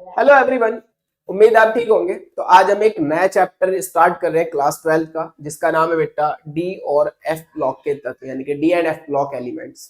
Hello everyone. उम्मीद आप ठीक होंगे। तो आज हम एक नया चैप्टर स्टार्ट कर रहे हैं क्लास 12 का, जिसका नाम है बेटा डी और एफ ब्लॉक के तत्व, यानी कि D and F block elements.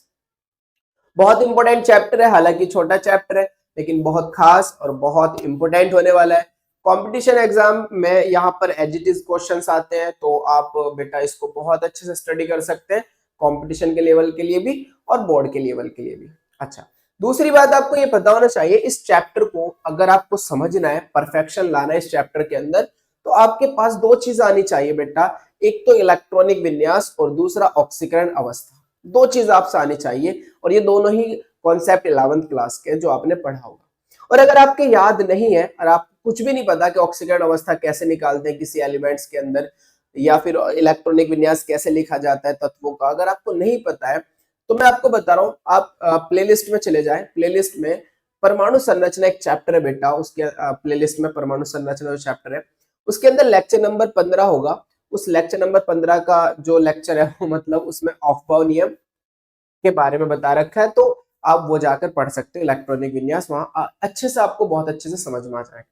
बहुत इंपॉर्टेंट चैप्टर है, हालांकि छोटा चैप्टर है लेकिन बहुत खास और बहुत इंपॉर्टेंट होने वाला है। कंपटीशन एग्जाम में यहाँ पर एज इट इज क्वेश्चंस आते हैं, तो आप बेटा इसको बहुत अच्छे से स्टडी कर सकते हैं, कंपटीशन के लेवल के लिए भी और बोर्ड के लेवल के लिए भी। अच्छा, दूसरी बात आपको ये पता होना चाहिए, इस चैप्टर को अगर आपको समझना है, परफेक्शन लाना है इस चैप्टर के अंदर, तो आपके पास दो चीज आनी चाहिए बेटा। एक तो इलेक्ट्रॉनिक विन्यास और दूसरा ऑक्सीकरण अवस्था। दो चीज आपसे आनी चाहिए, और ये दोनों ही कॉन्सेप्ट 11th क्लास के जो आपने पढ़ा होगा। और अगर आपके याद नहीं है और आप कुछ भी नहीं पता कि ऑक्सीकरण अवस्था कैसे निकालते हैं किसी एलिमेंट्स के अंदर, या फिर इलेक्ट्रॉनिक विन्यास कैसे लिखा जाता है तत्वों का, अगर आपको नहीं पता है तो मैं आपको बता रहा हूँ, आप प्लेलिस्ट में चले जाएं। प्लेलिस्ट में परमाणु संरचना एक चैप्टर है बेटा, उसके प्लेलिस्ट में परमाणु संरचना जो चैप्टर है उसके अंदर लेक्चर नंबर 15 होगा। उस लेक्चर नंबर 15 का जो लेक्चर है वो मतलब उसमें ऑफ-बाउ नियम के बारे में बता रखा है, तो आप वो जाकर पढ़ सकते हो। इलेक्ट्रॉनिक विन्यास वहां अच्छे से आपको बहुत अच्छे से समझ में आ जाएगा।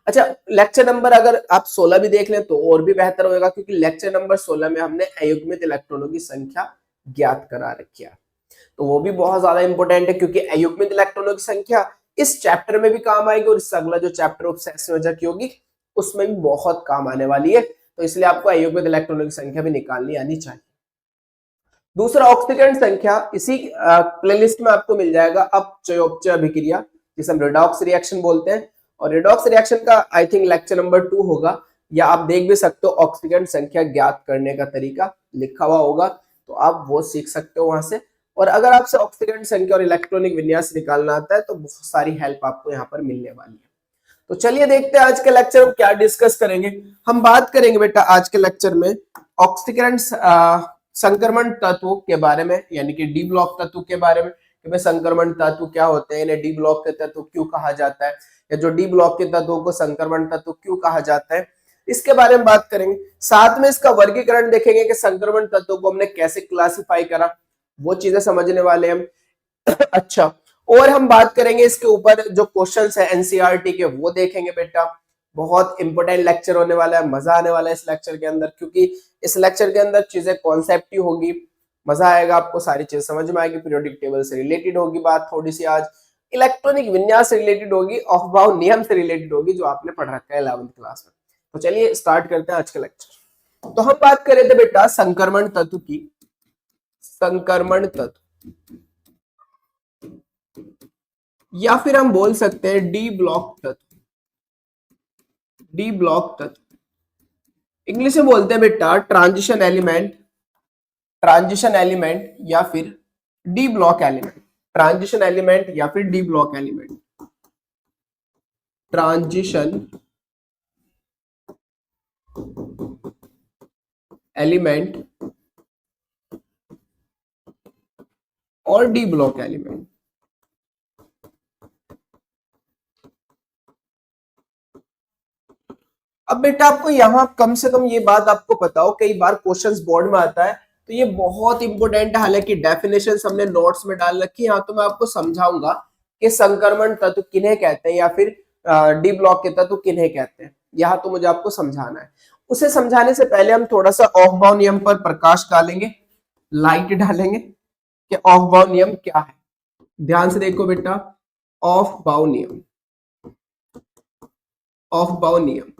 अच्छा, लेक्चर नंबर अगर आप 16 भी देख लें तो और भी बेहतर होगा, क्योंकि लेक्चर नंबर 16 में हमने अयुग्मित इलेक्ट्रॉनों की संख्या ज्ञात करा रखी है। तो वो भी बहुत ज्यादा इंपॉर्टेंट है, क्योंकि अयुग्मित इलेक्ट्रॉनों की संख्या इस चैप्टर में भी काम आएगी, और इससे अगला जो चैप्टर उपसंयोजक की होगी उसमें भी बहुत काम आने वाली है। तो इसलिए आपको अयुग्मित इलेक्ट्रॉनों की संख्या भी निकालनी आनी चाहिए। दूसरा, ऑक्सीकरण संख्या इसी प्लेलिस्ट में आपको मिल जाएगा। अपचयोपचय अभिक्रिया, जिसे हम रिडॉक्स रिएक्शन बोलते हैं, और रिडॉक्स रिएक्शन का आई थिंक लेक्चर नंबर 2 होगा, या आप देख भी सकते हो ऑक्सीकरण संख्या ज्ञात करने का तरीका लिखा हुआ होगा, तो आप वो सीख सकते हो वहां से। और अगर आपसे ऑक्सीकरण संख्या और इलेक्ट्रॉनिक विन्यास निकालना आता है तो बहुत सारी हेल्प आपको यहाँ पर मिलने वाली है। तो चलिए देखते हैं आज के लेक्चर में क्या डिस्कस करेंगे। हम बात करेंगे बेटा आज के लेक्चर में ऑक्सीकरण संक्रमण तत्व के बारे में, यानी कि डी ब्लॉक तत्व के बारे में, कि भाई संक्रमण तत्व क्या होते हैं, इन्हें डी ब्लॉक के तत्व क्यों कहा जाता है, या जो डी ब्लॉक के तत्वों को संक्रमण तत्व क्यों कहा जाता है, इसके बारे में बात करेंगे। साथ में इसका वर्गीकरण देखेंगे कि संक्रमण तत्वों को हमने कैसे क्लासिफाई करा, वो चीजें समझने वाले हम। अच्छा, और हम बात करेंगे इसके ऊपर जो क्वेश्चंस है एनसीईआरटी के, वो देखेंगे बेटा। बहुत इंपॉर्टेंट लेक्चर होने वाला है, मजा आने वाला है इस लेक्चर के अंदर, क्योंकि इस लेक्चर के अंदर चीजें कॉन्सेप्ट ही होगी। मजा आएगा, आपको सारी चीज समझ में आएगी। पीरियोडिक टेबल से रिलेटेड होगी बात थोड़ी सी आज, इलेक्ट्रॉनिक विन्यास से रिलेटेड होगी, ऑफ-बाउ नियम से रिलेटेड होगी, जो आपने पढ़ रखा है 11th क्लास में। तो चलिए स्टार्ट करते हैं आज का लेक्चर। तो हम बात कर रहे थे बेटा संक्रमण तत्व की। संक्रमण तत्व, या फिर हम बोल सकते हैं डी ब्लॉक तत्व। डी ब्लॉक तत्व इंग्लिश में बोलते हैं बेटा ट्रांजिशन एलिमेंट। ट्रांजिशन एलिमेंट या फिर D block element. Transition element या फिर D block element. Transition element और डी ब्लॉक एलिमेंट। अब बेटा आपको यहां कम से कम ये बात आपको पता हो, कई बार क्वेश्चंस बोर्ड में आता है, तो ये बहुत इंपॉर्टेंट है। हालांकि डेफिनेशन हमने नोट्स में डाल रखी है, यहाँ तो मैं आपको समझाऊंगा कि संक्रमण तत्व किन्हें कहते हैं, या फिर डी ब्लॉक के तत्व किन्हें कहते हैं। यहाँ तो मुझे आपको समझाना है। उसे समझाने से पहले हम थोड़ा सा ऑफ बाउ नियम पर प्रकाश डालेंगे, लाइट डालेंगे कि ऑफ बाउ नियम क्या है। ध्यान से देखो बेटा, ऑफ बाउ नियम। ऑफ बाउ नियम,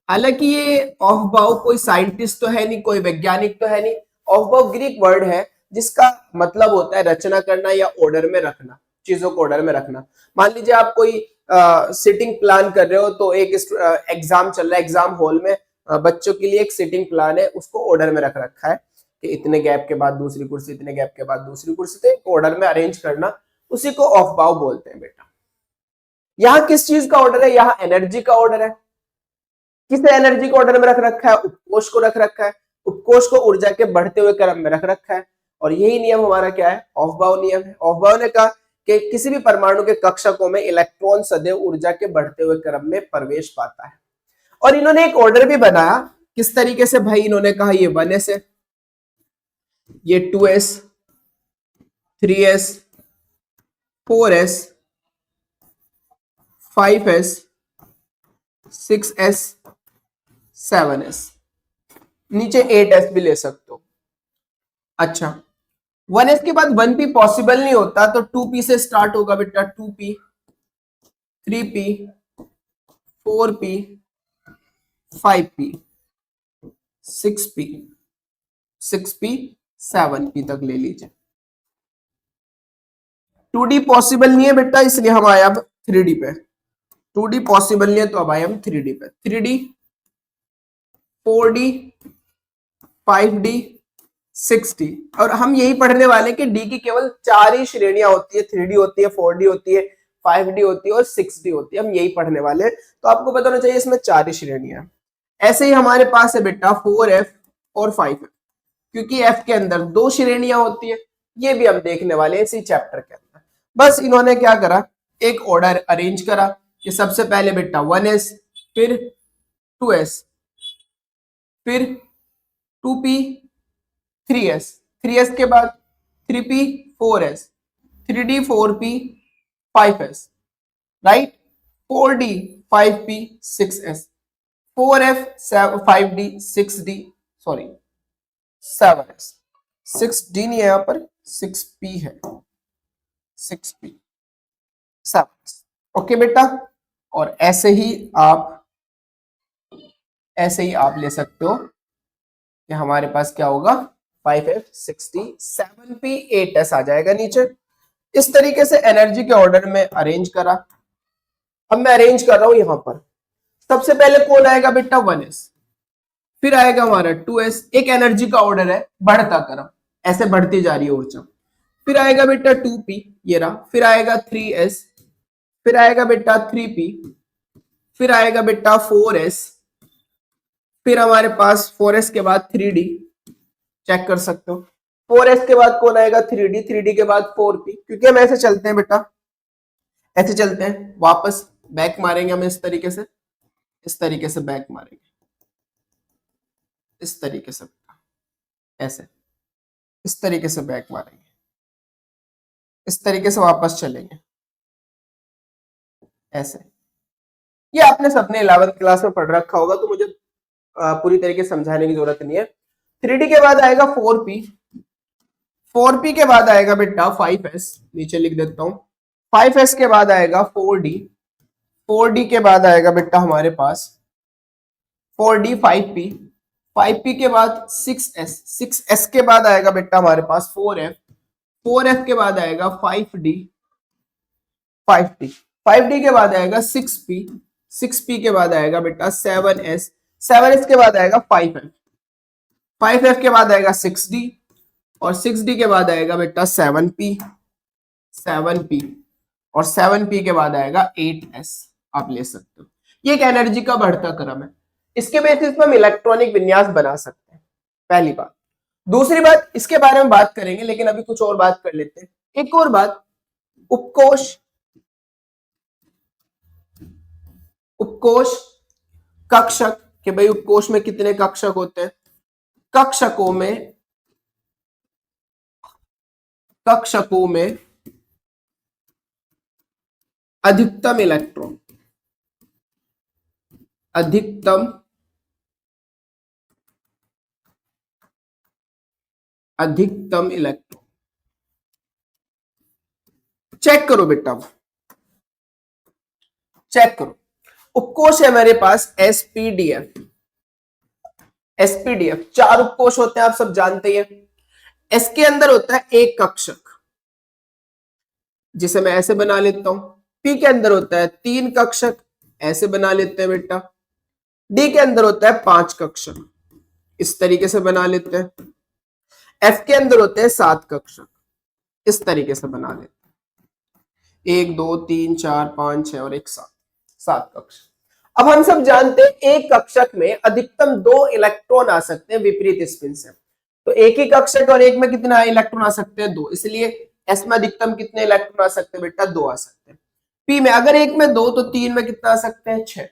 हालांकि ये ऑफ बाउ कोई साइंटिस्ट तो है नहीं, कोई वैज्ञानिक तो है नहीं। ऑफ बाउ ग्रीक वर्ड है, जिसका मतलब होता है रचना करना या ऑर्डर में रखना, चीजों को ऑर्डर में रखना। मान लीजिए आप कोई सिटिंग प्लान कर रहे हो, तो एक एग्जाम चल रहा है, एग्जाम हॉल में बच्चों के लिए एक सिटिंग प्लान है, उसको ऑर्डर में रख रखा है कि इतने गैप के बाद दूसरी कुर्सी, इतने गैप के बाद दूसरी कुर्सी, तो एक ऑर्डर में अरेंज करना, उसी को ऑफ बाउ बोलते हैं बेटा। यहाँ किस चीज का ऑर्डर है, यहाँ एनर्जी का ऑर्डर है। किस एनर्जी को ऑर्डर में रख रखा है, उपकोष को रख रखा है। उपकोष को ऊर्जा के बढ़ते हुए क्रम में रख रखा है, और यही नियम हमारा क्या है, ऑफ बाउ नियम है। ऑफ बाउ ने कहा कि किसी भी परमाणु के कक्षकों में इलेक्ट्रॉन सदैव ऊर्जा के बढ़ते हुए क्रम में प्रवेश पाता है। और इन्होंने एक ऑर्डर भी बनाया, किस तरीके से भाई, इन्होंने कहा ये 1s है, ये 2s, 3s, 4s, 5s 6s 7s, नीचे 8s भी ले सकते हो। अच्छा 1s के बाद 1p पॉसिबल नहीं होता, तो 2p से स्टार्ट होगा बेटा, 2p 3p 4p 5p 6p 6p 7p तक ले लीजिए। 2d पॉसिबल नहीं है बेटा, इसलिए हम आए अब 3d पे। 2d पॉसिबल नहीं है तो अब आए हम 3d पे। 3d 4d 5d 6d, और हम यही पढ़ने वाले कि d की केवल 4 ही श्रेणियां होती है, 3d होती है, 4d होती है, 5d होती है और 6d होती है, हम यही पढ़ने वाले हैं। तो आपको पता होना चाहिए इसमें 4 ही श्रेणियां। ऐसे ही हमारे पास है बेटा 4f और 5f, क्योंकि f के अंदर 2 श्रेणियां होती है, ये भी हम देखने वाले हैं इसी चैप्टर के अंदर। बस इन्होंने क्या करा, एक ऑर्डर अरेंज करा कि सबसे पहले बेटा 1s, फिर 2s, फिर 2p 3s, 3s के बाद 3p 4s, 3d 4p 5s, right, 4d 5p 6s, 4f 5d 6d, sorry 7s, 6d नहीं है यहाँ पर, 6p है, 6p 7s। ओके बेटा, और ऐसे ही आप ले सकते हो कि हमारे पास क्या होगा, 5f 6d 7p 8s आ जाएगा नीचे। इस तरीके से एनर्जी के ऑर्डर में अरेंज करा। अब मैं अरेंज कर रहा हूं यहां पर, सबसे पहले कौन आएगा बेटा, 1s, फिर आएगा हमारा 2s, एक एनर्जी का ऑर्डर है बढ़ता क्रम, ऐसे बढ़ती जा रही है ऊर्जा। फिर आएगा बेटा 2p, ये रहा, फिर आएगा 3s, फिर आएगा बेटा 3p, फिर आएगा बेटा 4s, फिर हमारे पास 4s के बाद 3d, चेक कर सकते हो। 4s के बाद कौन आएगा, 3d, 3d के बाद 4p, क्योंकि हम ऐसे चलते हैं बेटा, ऐसे चलते हैं, वापस बैक मारेंगे हम इस तरीके से, इस तरीके से बैक मारेंगे, इस तरीके से बेटा, ऐसे इस तरीके से बैक मारेंगे, इस तरीके से वापस चलेंगे, ऐसे। ये आपने सबने 11th क्लास में पढ़ रखा होगा, तो मुझे पूरी तरीके से समझाने की जरूरत नहीं है। 3d के बाद आएगा 4p, 4p के बाद आएगा बेटा 5s, नीचे लिख देता हूं, 5s के बाद आएगा 4d, 4d के बाद आएगा बेटा हमारे पास 4d 5p, 5p के बाद 6s, 6s के बाद आएगा बेटा हमारे पास 4f, 4f के बाद आएगा 5d, 5d, 5d के बाद आएगा 6p, 6p के बाद आएगा बेटा 7s, 7s के बाद आएगा 5f, 5f के बाद आएगा 6d, और 6d के बाद आएगा बेटा 7p, 7p, और 7p के बाद आएगा 8s, आप ले सकते हो। ये एक एनर्जी का बढ़ता क्रम है, इसके बेसिस पर हम इलेक्ट्रॉनिक विन्यास बना सकते हैं, पहली बात। दूसरी बात, इसके बारे में बात करेंगे, लेकिन अभी कुछ और बात कर लेते हैं। एक और बात, उपकोष, उपकोष, कक्षक, कि भाई उपकोष में कितने कक्षक होते हैं, कक्षकों में अधिकतम इलेक्ट्रॉन, अधिकतम इलेक्ट्रॉन, चेक करो बेटा, चेक करो। उपकोष है मेरे पास एसपीडीएफ, एसपीडीएफ 4 उपकोष होते हैं, आप सब जानते हैं। इसके अंदर होता है एक कक्षक, जिसे मैं ऐसे बना लेता हूं। पी के अंदर होता है 3 कक्षक, ऐसे बना लेते हैं बेटा। डी के अंदर होता है 5 कक्षक, इस तरीके से बना लेते हैं। एफ के अंदर होते हैं 7 कक्षक, इस तरीके से बना लेते हैं। 1 2 3 4 5 6 और 1 7 कक्षक। अब हम सब जानते हैं एक कक्षक में अधिकतम 2 इलेक्ट्रॉन आ सकते हैं विपरीत स्पिन से। तो एक ही कक्षक और एक में कितना इलेक्ट्रॉन आ सकते हैं, 2, इसलिए एस में अधिकतम कितने इलेक्ट्रॉन आ सकते हैं बेटा, 2 आ सकते हैं। पी में अगर एक में 2 तो 3 में कितना आ सकते हैं, 6।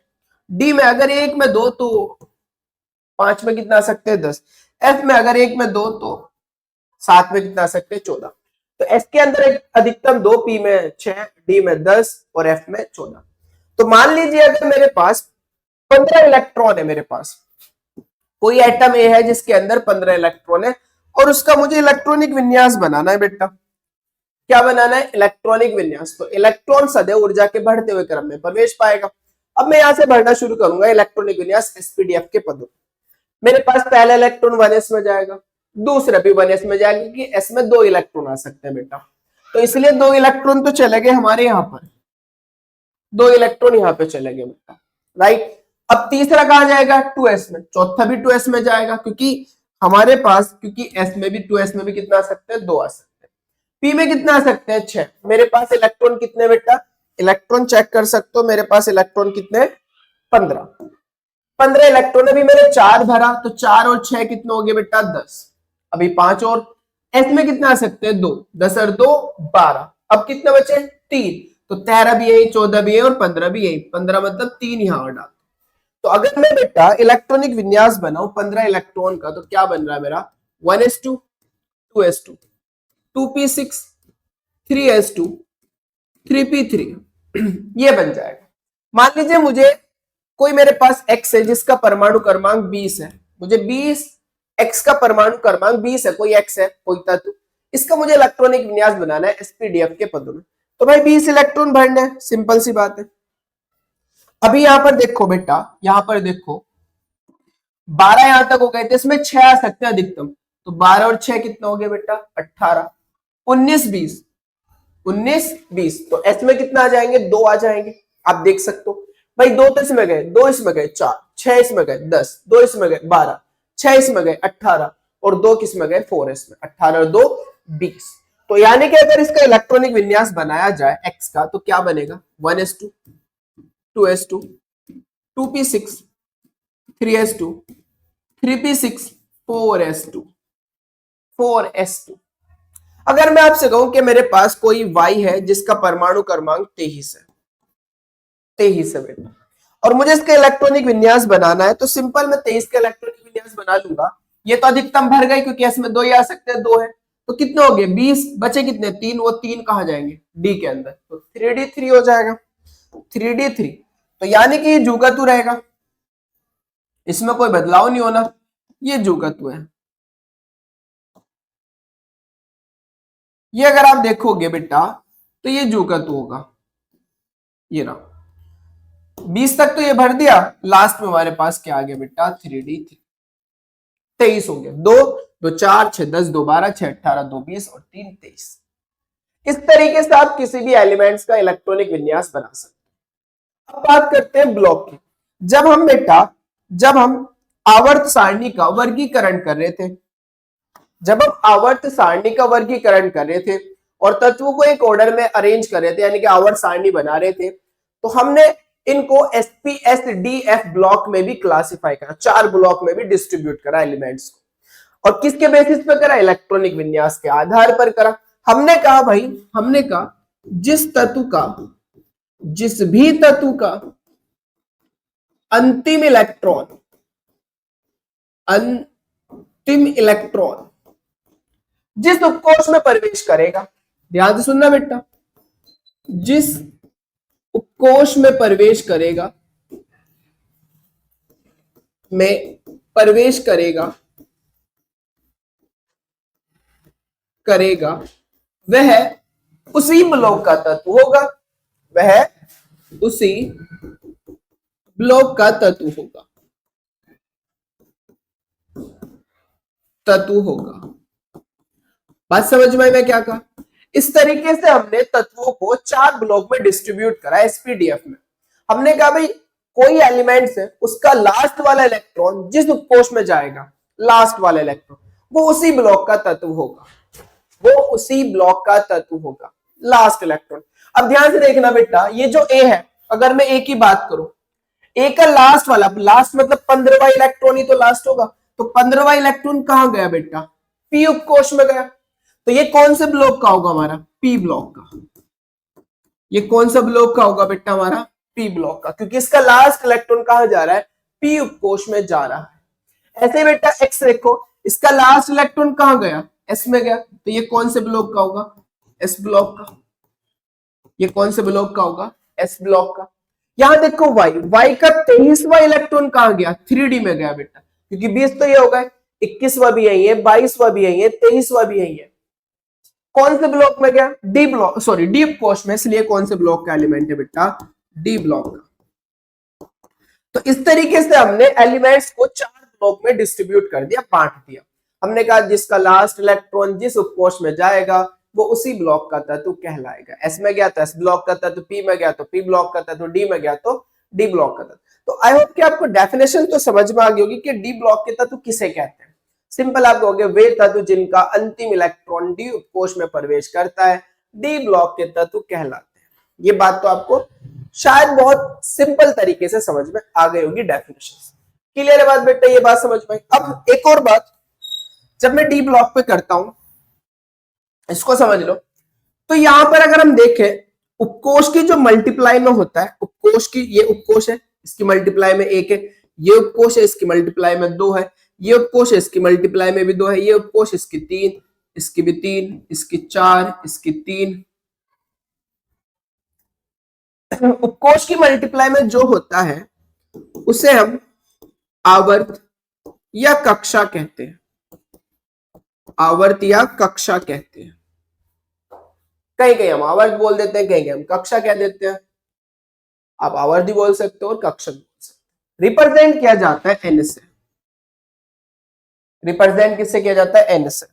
डी में अगर एक में 2 तो 5 में कितना आ सकते हैं, 10। एफ में अगर एक में 2 तो 7 में कितना आ सकते हैं, 14। तो एस के अंदर एक अधिकतम 2, पी में 6, डी में 10 और एफ में 14। तो मान लीजिए अगर मेरे पास 15 इलेक्ट्रॉन है, मेरे पास कोई एटम ए है जिसके अंदर 15 इलेक्ट्रॉन है और उसका मुझे इलेक्ट्रॉनिक विन्यास बनाना है बेटा। क्या बनाना है? इलेक्ट्रॉनिक विन्यास। तो इलेक्ट्रॉन सदैव ऊर्जा के बढ़ते हुए क्रम में प्रवेश पाएगा। अब मैं यहां से बढ़ना शुरू करूंगा इलेक्ट्रॉनिक विन्यास एसपीडीएफ के पदों। मेरे पास पहला इलेक्ट्रॉन 1s में जाएगा, दूसरा भी 1s में जाएगा, क्योंकि s में 2 इलेक्ट्रॉन आ सकते हैं बेटा, तो इसलिए 2 इलेक्ट्रॉन तो चले गए हमारे यहां पर, 2 इलेक्ट्रॉन यहां पे चले गए बेटा, राइट। अब तीसरा कहां जाएगा? 2s में, चौथा भी 2s में जाएगा, क्योंकि हमारे पास, क्योंकि s में भी 2s में भी कितना आ सकते हैं? 2 आ सकते हैं। p में कितना आ सकते हैं? 6। मेरे पास इलेक्ट्रॉन कितने बेटा? इलेक्ट्रॉन चेक कर सकते हो, मेरे पास इलेक्ट्रॉन कितने? 15। 15 इलेक्ट्रॉन, अभी मैंने 4 भरा, तो 4 और 6 कितने हो गए बेटा? 10। अभी 5 और, s में कितना आ सकते हैं? 2, 10 और 2 12। अब कितने बचे? 3। तो 13 भी यही, 14 भी यही और 15 भी यही, 15 मतलब 3 यहां और डाल। तो अगर मैं बेटा इलेक्ट्रॉनिक विन्यास बनाऊं 15 इलेक्ट्रॉन का, तो क्या बन रहा है मेरा? 1s2, 2s2, 2p6, 3s2, 3p3 ये बन जाएगा। मान लीजिए मुझे कोई मेरे पास x है जिसका परमाणु क्रमांक 20 है, मुझे 20 x का परमाणु क्रमांक 20 है, कोई x है, कोई तत्व, इसका मुझे इलेक्ट्रॉनिक विन्यास बनाना है एसपीडीएफ के पदों में। तो भाई 20 इलेक्ट्रॉन भरने हैं, सिंपल सी बात है। अभी यहां पर देखो बेटा, यहां पर देखो 12 यहां तक हो गए थे, इसमें 6 आ सकते हैं अधिकतम, तो 12 और 6 कितना हो गया बेटा? 18। 19 20, 19 20, तो एस में कितना आ जाएंगे? 2 आ जाएंगे। आप देख सकते हो भाई, 2 तो इसमें गए, 2 इसमें गए, 4, 6 इसमें गए, 10, 2 इसमें गए, 12, 6 इसमें गए, 18 और 2 किसमें गए? 4 इसमें, 18 और 2 20। तो यानी कि अगर इसका इलेक्ट्रॉनिक विन्यास बनाया जाए एक्स का, तो क्या बनेगा? 1s2, 2s2, 2p6, 3s2, 3p6, 4s2, 4s2। अगर मैं आपसे कहूं कि मेरे पास कोई y है जिसका परमाणु क्रमांक 23 है, 23 है बेटा, और मुझे इसका इलेक्ट्रॉनिक विन्यास बनाना है, तो सिंपल मैं 23 का इलेक्ट्रॉनिक विन्यास बना लूंगा। ये तो अधिकतम भर गए, क्योंकि इसमें 2 ही आ सकते हैं, 2 है, तो कितने हो गए? 20। बचे कितने? 3। वो 3 कहां जाएंगे? डी के अंदर, तो 3d3 हो जाएगा, 3d3। तो यानी कि ये जुगतु रहेगा, इसमें कोई बदलाव नहीं होना, ये जुगतु है। ये अगर आप देखोगे बेटा, तो ये जुगतु होगा, ये रहा। 20 तक तो ये भर दिया, लास्ट में हमारे पास क्या आ गया बेटा? 3d3, 23 हो गया। 2 2 4 6 10, 2 12, 6 18, 2 20 और 3 23। इस तरीके से आप किसी भी एलिमेंट्स का इलेक्ट्रॉनिक विन्यास बना सकते हैं। अब बात करते हैं ब्लॉक की। जब हम बेटा, जब हम आवर्त सारणी का वर्गीकरण कर रहे थे, जब हम आवर्त सारणी का वर्गीकरण कर रहे थे और तत्वों को एक ऑर्डर में अरेंज कर रहे थे, यानी कि आवर्त सारणी बना रहे थे, तो हमने इनको SPSDF ब्लॉक में भी क्लासिफाई करा, 4 ब्लॉक में भी डिस्ट्रीब्यूट करा एलिमेंट्स को। और किसके बेसिस पर करा? इलेक्ट्रॉनिक विन्यास के आधार पर करा। हमने कहा भाई, हमने कहा जिस तत्व का, जिस भी तत्व का अंतिम इलेक्ट्रॉन, अंतिम इलेक्ट्रॉन जिस उपकोष में प्रवेश करेगा, ध्यान से सुनना बेटा, जिस उपकोष में प्रवेश करेगा, में प्रवेश करेगा वह उसी ब्लॉक का तत्व होगा, वह उसी ब्लॉक का तत्व होगा। बात समझ में? मैं क्या कहा? इस तरीके से हमने तत्वों को 4 ब्लॉक में डिस्ट्रीब्यूट करा एसपीडीएफ में। हमने कहा भाई कोई एलिमेंट्स है, उसका लास्ट वाला इलेक्ट्रॉन जिस उपकोष में जाएगा, लास्ट वाला इलेक्ट्रॉन वो उसी ब्लॉक का तत्व होगा, वो उसी ब्लॉक का तत्व होगा, लास्ट इलेक्ट्रॉन। अब ध्यान से देखना बेटा, ये जो ए है, अगर मैं ए की बात करूं, ए का लास्ट वाला, लास्ट मतलब 15वां इलेक्ट्रॉन ही तो लास्ट होगा, तो 15वां इलेक्ट्रॉन कहां गया बेटा? पी उपकोष में गया। तो ये कौन से ब्लॉक का होगा? हमारा पी ब्लॉक का। ये कौन सा ब्लॉक का होगा बेटा? हमारा पी ब्लॉक का, क्योंकि इसका लास्ट इलेक्ट्रॉन कहां जा रहा है? पी उपकोष में जा रहा है। ऐसे बेटा एक्स देखो, इसका लास्ट इलेक्ट्रॉन कहां गया? एस में गया, तो ये कौन से ब्लॉक का होगा? एस ब्लॉक का। ये कौन से ब्लॉक का होगा? एस ब्लॉक का। यहां देखो y का 23वां इलेक्ट्रॉन कहां गया, 3D में गया बेटा, क्योंकि 20 तो ये हो गए, 21वां भी यही है, 22वां भी यही है, 23वां भी यही है। कौन से ब्लॉक में गया, डी ब्लॉक, सॉरी डी कोश में, इसलिए कौन से ब्लॉक का एलिमेंट है बेटा, डी ब्लॉक का। तो इस तरीके से हमने एलिमेंट्स को 4 ब्लॉक में डिस्ट्रीब्यूट कर दिया, बांट दिया। हमने कहा जिसका लास्ट इलेक्ट्रॉन जिस उपकोष में जाएगा वो उसी ब्लॉक का तत्व कहलाएगा। एस में गया तो एस ब्लॉक का तत्व, पी में गया तो पी ब्लॉक का तत्व, डी में गया तो डी ब्लॉक का तत्व। तो आई होप कि आपको डेफिनेशन तो समझ में आ गई होगी कि डी ब्लॉक के तत्व किसे कहते हैं। सिंपल आप कहोगे वे तत्व जिनका अंतिम इलेक्ट्रॉन डी उपकोष में प्रवेश करता है डी ब्लॉक के तत्व कहलाते हैं। ये बात तो आपको शायद बहुत सिंपल तरीके से समझ में आ गई होगी डेफिनेशन। क्लियर है बात बेटा, ये बात समझ में। अब एक और बात, जब मैं डी ब्लॉक पे करता हूं, इसको समझ लो, तो यहां पर अगर हम देखें उपकोष की जो मल्टीप्लाई में होता है, उपकोष की, ये उपकोष है, इसकी मल्टीप्लाई में 1 है, ये उपकोष है, इसकी मल्टीप्लाई में 2 है, ये उपकोष है, इसकी मल्टीप्लाई में भी 2 है, ये उपकोष, इसकी 3, इसकी भी 3, इसकी 4, इसकी 3। उपकोष की मल्टीप्लाई में जो होता है उसे हम आवर्त या कक्षा कहते हैं, आवर्त या कक्षा कहते हैं। कहीं कहीं हम आवर्त बोल देते हैं, कहीं कहीं हम कक्षा कह देते हैं। आप आवर्त भी बोल सकते हो और कक्षा भी बोल सकते हो। रिप्रेजेंट किया जाता है एन से, रिप्रेजेंट किससे किया जाता है, एन से।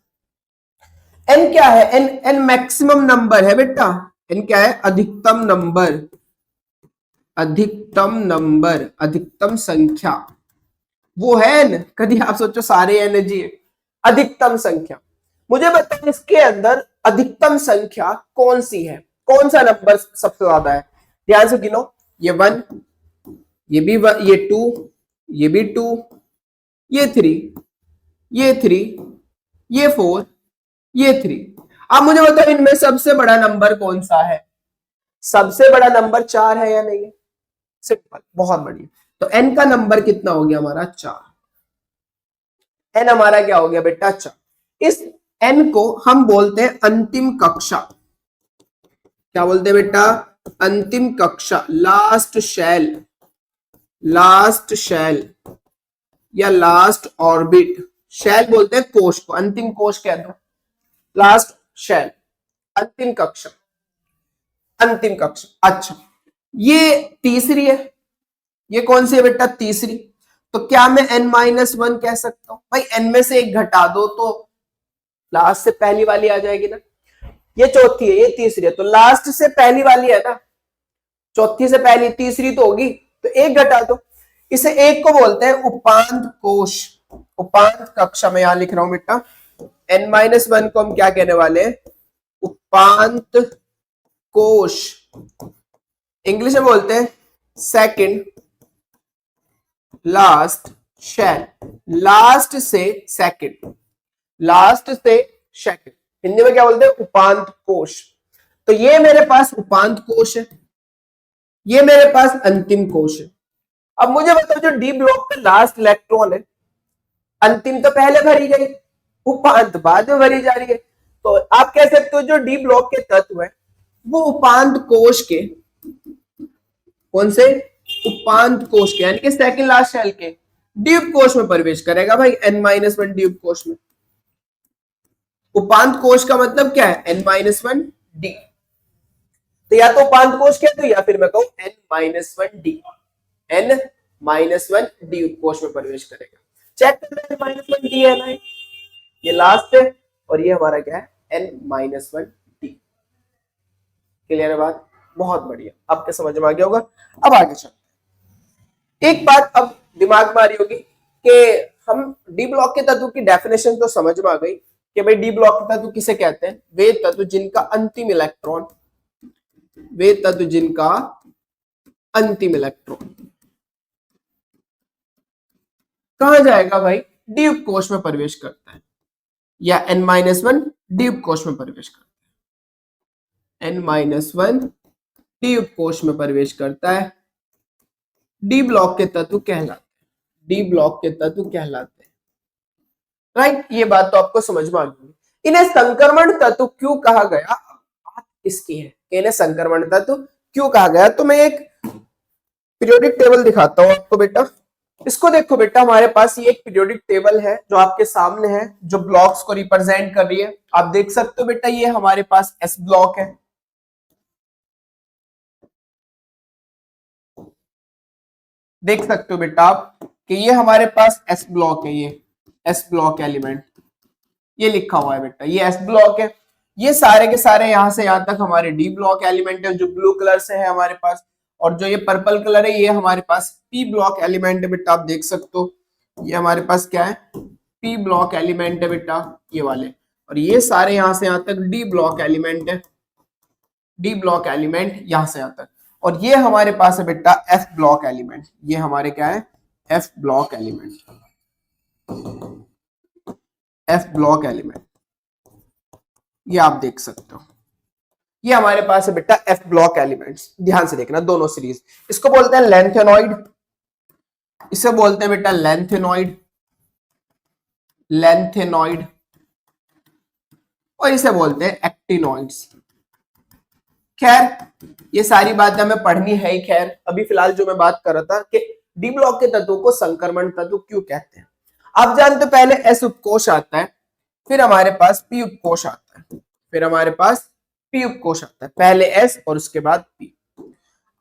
एन क्या है, एन, एन मैक्सिमम नंबर है बेटा। एन क्या है, अधिकतम नंबर, अधिकतम नंबर, अधिकतम संख्या, वो है एन। कभी आप सोचो सारे एन जी, अधिकतम संख्या। मुझे बताओ इसके अंदर अधिकतम संख्या कौन सी है, कौन सा नंबर सबसे ज्यादा है। ध्यान से गिनो, ये 1, ये भी 1, ये 2, ये भी 2, ये 3, ये 3, ये 4, ये 3। अब मुझे बताओ इनमें सबसे बड़ा नंबर कौन सा है। सबसे बड़ा नंबर 4 है या नहीं है। सिंपल, बहुत बढ़िया। तो एन का नंबर कितना हो गया हमारा, 4। एन हमारा क्या हो गया बेटा, 4। इस एन को हम बोलते हैं अंतिम कक्षा। क्या बोलते हैं बेटा, अंतिम कक्षा, लास्ट शेल, लास्ट शेल या लास्ट ऑर्बिट। शेल बोलते हैं कोश को, अंतिम कोश कह दो, लास्ट शेल, अंतिम कक्षा, अंतिम कक्षा। अच्छा, ये तीसरी है, ये कौन सी है बेटा, तीसरी। तो क्या मैं n-1 कह सकता हूं भाई, n में से एक घटा दो तो लास्ट से पहली वाली आ जाएगी ना। ये चौथी है, ये तीसरी है, तो लास्ट से पहली वाली है ना, चौथी से पहली, तीसरी तो होगी, तो एक घटा दो। इसे एक को बोलते हैं उपांत कोश, उपांत कक्षा में यहां लिख रहा हूं बेटा। n-1 को हम क्या कहने वाले हैं, उपांत कोश। इंग्लिश में बोलते हैं सेकंड लास्ट शेल, लास्ट से सेकंड, लास्ट से सेकंड, हिंदी में क्या बोलते हैं, उपांत कोश। तो ये मेरे पास उपांत कोश है, ये मेरे पास अंतिम कोश है। अब मुझे बताओ जो डी ब्लॉक का लास्ट इलेक्ट्रॉन है, अंतिम तो पहले भरी गई, उपांत बाद में भरी जा रही है। तो आप कह सकते हो जो डी ब्लॉक के तत्व है वो उपांत कोश के, कौन से, उपांत कोश के, यानी कि सेकंड लास्ट शेल के डी उपकोश में प्रवेश करेगा भाई, n-1 डी उपकोश में। उपांत कोश का मतलब क्या है, n-1 डी। तो या तो उपांत कोश कह दो या फिर मैं कहूं n-1 डी, n-1 डी उपकोश में प्रवेश करेगा। चेक कर लो n-1 डी है ना, ये लास्ट है और ये हमारा क्या है, n-1 डी। क्लियर है बात, बहुत बढ़िया, आपके समझ में आ गया होगा। अब आगे चलते, एक बात अब दिमाग में आ रही होगी कि हम डी ब्लॉक के तत्व की डेफिनेशन तो समझ में आ गई कि भाई डी ब्लॉक के तत्व किसे कहते हैं, वे तत्व जिनका अंतिम इलेक्ट्रॉन, वे तत्व जिनका अंतिम इलेक्ट्रॉन कहां जाएगा भाई, डी उपकोश में प्रवेश करता है, या n-1 डी उपकोश में प्रवेश करता है, n-1 डी उपकोश में प्रवेश करता है, डी ब्लॉक के तत्व कहलाते हैं, डी ब्लॉक के तत्व कहलाते हैं। राइट, ये बात तो आपको समझ में आ गई। इन्हें संक्रमण तत्व क्यों कहा गया, बात इसकी है, इन्हें संक्रमण तत्व क्यों कहा गया। तो मैं एक पीरियोडिक टेबल दिखाता हूं आपको बेटा। इसको देखो बेटा, हमारे पास ये एक पीरियोडिक टेबल है जो आपके सामने है, जो ब्लॉक्स को रिप्रेजेंट कर रही है। आप देख सकते हो बेटा, ये हमारे पास एस ब्लॉक है, देख सकते हो बेटा आप कि ये हमारे पास एस ब्लॉक है, ये एस ब्लॉक एलिमेंट ये लिखा हुआ है बेटा, ये एस ब्लॉक है। ये सारे के सारे यहां से यहां तक हमारे डी ब्लॉक एलिमेंट है, जो ब्लू कलर से है हमारे पास। और जो ये पर्पल कलर है, ये हमारे पास पी ब्लॉक एलिमेंट है बेटा, आप देख सकते हो ये हमारे पास क्या है, पी ब्लॉक एलिमेंट है बेटा, ये वाले। और ये सारे यहां से यहां तक डी ब्लॉक एलिमेंट है, डी ब्लॉक एलिमेंट यहां से यहां तक। और ये हमारे पास है बेटा एफ ब्लॉक एलिमेंट, ये हमारे क्या है, F block element, F block element, ये आप देख सकते हो। ये हमारे पास है बेटा एफ ब्लॉक एलिमेंट्स, ध्यान से देखना दोनों सीरीज। इसको बोलते हैं लेंथेनॉइड, इसे बोलते हैं बेटा लेंथेनॉइड, लेंथेनॉइड, और इसे बोलते हैं एक्टिनॉइड्स। खैर ये सारी बातें हमें पढ़नी है ही। खैर अभी फिलहाल जो मैं बात कर रहा था कि डी ब्लॉक के तत्वों को संक्रमण तत्व क्यों कहते हैं। आप जानते हो पहले एस उपकोष आता है, फिर हमारे पास पी उपकोष आता है, फिर हमारे पास पी उपकोष आता है, पहले एस और उसके बाद पी।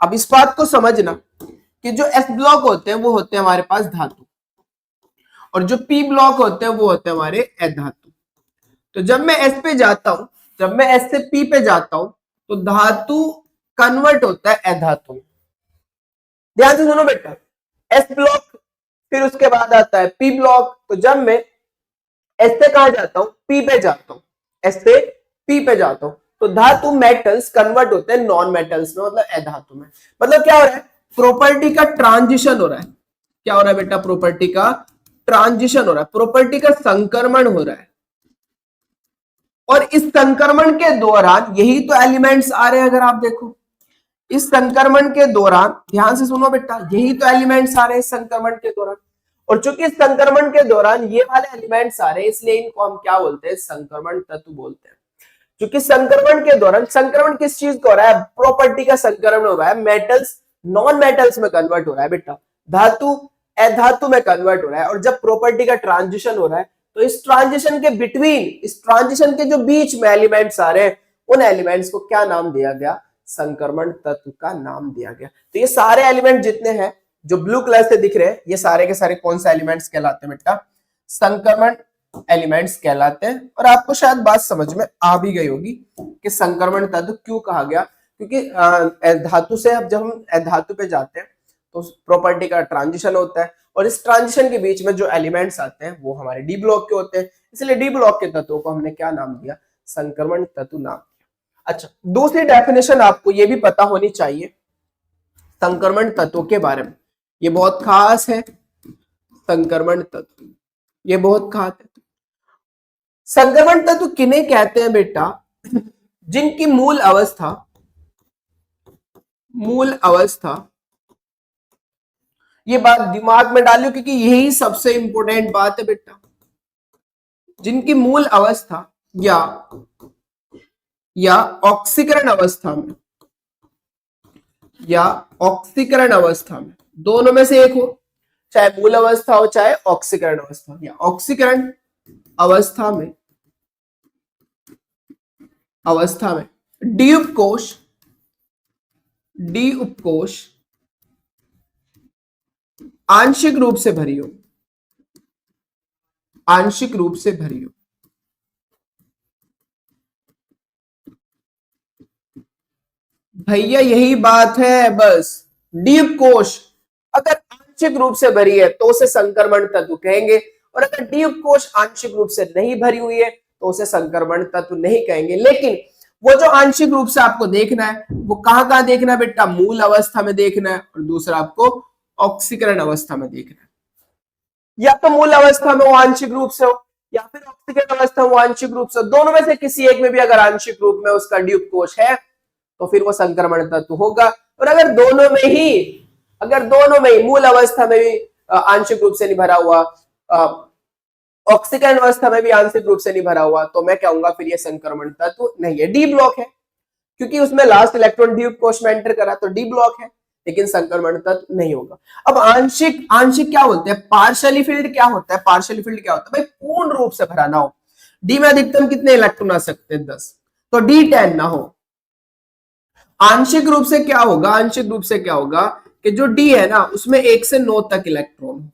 अब इस बात को समझना कि जो एस ब्लॉक होते हैं वो होते हैं हमारे पास धातु, और जो पी ब्लॉक होते हैं वो होते हैं हमारे अधातु। तो जब मैं एस पे जाता हूं, जब मैं एस से पी पे जाता हूं, तो धातु कन्वर्ट होता है अधातु में। ध्यान से सुनो बेटा, एस ब्लॉक फिर उसके बाद आता है पी ब्लॉक। तो जब मैं एस से कहां जाता हूं, पी पे जाता हूं, एस से पी पे जाता हूं, तो धातु मेटल्स कन्वर्ट होते हैं नॉन मेटल्स में, मतलब अधातु में। मतलब क्या हो रहा है, प्रॉपर्टी का ट्रांजिशन हो रहा है। क्या हो रहा है बेटा, प्रॉपर्टी का ट्रांजिशन हो रहा है, प्रॉपर्टी का संक्रमण हो रहा है। और इस संक्रमण के दौरान यही तो एलिमेंट्स आ रहे हैं, अगर आप देखो इस संक्रमण के दौरान, ध्यान से सुनो बेटा, यही तो एलिमेंट्स आ रहे हैं इस संक्रमण के दौरान। और चूंकि इस संक्रमण के दौरान ये वाले एलिमेंट्स आ रहे हैं, इसलिए इनको हम क्या बोलते हैं, संक्रमण तत्व बोलते हैं। क्योंकि संक्रमण के दौरान, संक्रमण किस चीज का हो रहा है, प्रॉपर्टी का संक्रमण हो रहा है, मेटल्स नॉन मेटल्स में कन्वर्ट हो रहा है बेटा, धातु अधातु में कन्वर्ट हो रहा है। और जब प्रॉपर्टी का ट्रांजिशन हो रहा है, तो इस ट्रांजिशन के बिटवीन, इस ट्रांजिशन के जो बीच में एलिमेंट्स आ रहे हैं, उन एलिमेंट्स को क्या नाम दिया गया, संक्रमण तत्व का नाम दिया गया। तो ये सारे एलिमेंट जितने हैं जो ब्लू कलर से दिख रहे हैं, ये सारे के सारे कौन सा एलिमेंट्स कहलाते हैं बेटा, संक्रमण एलिमेंट्स कहलाते हैं। और आपको शायद बात समझ में आ भी गई होगी कि संक्रमण तत्व क्यों कहा गया, क्योंकि धातु से अब जब हम धातु पे जाते हैं तो प्रॉपर्टी का ट्रांजिशन होता है, और इस ट्रांजिशन के बीच में जो एलिमेंट्स आते हैं वो हमारे डी ब्लॉक के होते हैं, इसलिए डी ब्लॉक के तत्वों को हमने क्या नाम दिया, संक्रमण तत्व नाम दिया। अच्छा, दूसरी डेफिनेशन आपको ये भी पता होनी चाहिए संक्रमण तत्वों के बारे में, ये बहुत खास है। संक्रमण तत्व ये बहुत खास है। संक्रमण तत्व किन्हें कहते हैं बेटा, जिनकी मूल अवस्था, मूल अवस्था, ये बात दिमाग में डालियो क्योंकि यही सबसे इंपॉर्टेंट बात है बेटा, जिनकी मूल अवस्था या ऑक्सीकरण अवस्था में, या ऑक्सीकरण अवस्था में, दोनों में से एक हो, चाहे मूल अवस्था हो चाहे ऑक्सीकरण अवस्था, या ऑक्सीकरण अवस्था में, डी उपकोष, डी उपकोष आंशिक रूप से भरी हो, आंशिक रूप से भरी हो। भैया यही बात है बस, डी उपकोष अगर आंशिक रूप से भरी है तो उसे संक्रमण तत्व कहेंगे, और अगर डी उपकोष आंशिक रूप से नहीं भरी हुई है तो उसे संक्रमण तत्व नहीं कहेंगे। लेकिन वो जो आंशिक रूप से आपको देखना है वो कहां देखना है बेटा, मूल अवस्था में देखना है, और दूसरा आपको ऑक्सीकरण अवस्था में देखना है। या तो मूल अवस्था में वो आंशिक रूप से हो, या फिर ऑक्सीकरण अवस्था में वो आंशिक रूप से, दोनों में से किसी एक में भी अगर आंशिक रूप में उसका डी उपकोष है तो फिर वो संक्रमण तत्व होगा। और अगर दोनों में ही मूल अवस्था में भी आंशिक रूप से नहीं भरा हुआ, ऑक्सीकरण अवस्था में भी आंशिक रूप से नहीं भरा हुआ, तो मैं कहूंगा फिर ये संक्रमण तत्व नहीं है, डी ब्लॉक है, क्योंकि उसमें लास्ट इलेक्ट्रॉन डी उपकोष में एंटर करा तो डी ब्लॉक है। लेकिन संक्रमण तत्व नहीं होगा। अब आंशिक आंशिक क्या बोलते हैं, पार्शियली फिल्ड क्या होता है, पार्शियली फिल्ड क्या होता है भाई, पूर्ण रूप से भरा ना हो। डी में अधिकतम कितने इलेक्ट्रॉन आ सकते हैं, 10, तो डी 10 ना हो। आंशिक रूप से क्या होगा, आंशिक रूप से क्या होगा कि जो डी है ना उसमें 1 से 9 तक इलेक्ट्रॉन,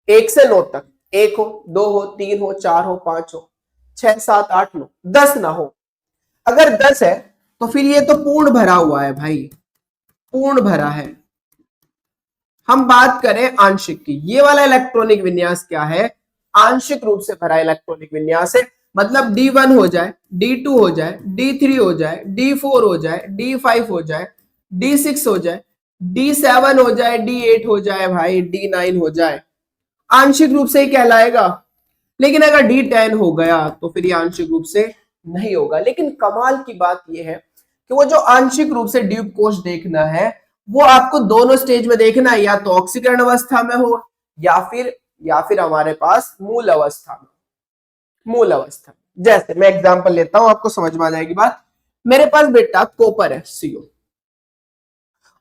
1 से 9 तक, 1 हो, 2 हो, 3 हो, 4 हो, 5 हो, 6 7 8 9 10 ना हो। अगर 10 है तो फिर ये तो पूर्ण भरा हुआ है भाई, पूर्ण भरा है। हम बात करें आंशिक की, ये वाला इलेक्ट्रॉनिक विन्यास क्या है, आंशिक रूप से भरा इलेक्ट्रॉनिक विन्यास है। मतलब D1 हो जाए, D2 हो जाए, D3 हो जाए, D4 हो जाए, D5 हो जाए, D6 हो जाए, D7 हो जाए, D8 हो जाए भाई, D9 हो जाए, आंशिक रूप से ही कहलाएगा। लेकिन अगर D10 हो गया तो फिर ये आंशिक रूप से नहीं होगा। लेकिन कमाल की बात यह है कि वो जो आंशिक रूप से ड्यूब कोश देखना है वो आपको दोनों स्टेज में देखना है, या तो ऑक्सीकरण अवस्था में हो या फिर हमारे पास मूल अवस्था में, मूल अवस्था। जैसे मैं एग्जांपल लेता हूं, आपको समझ में आ जाएगी बात। मेरे पास बेटा कॉपर है CO।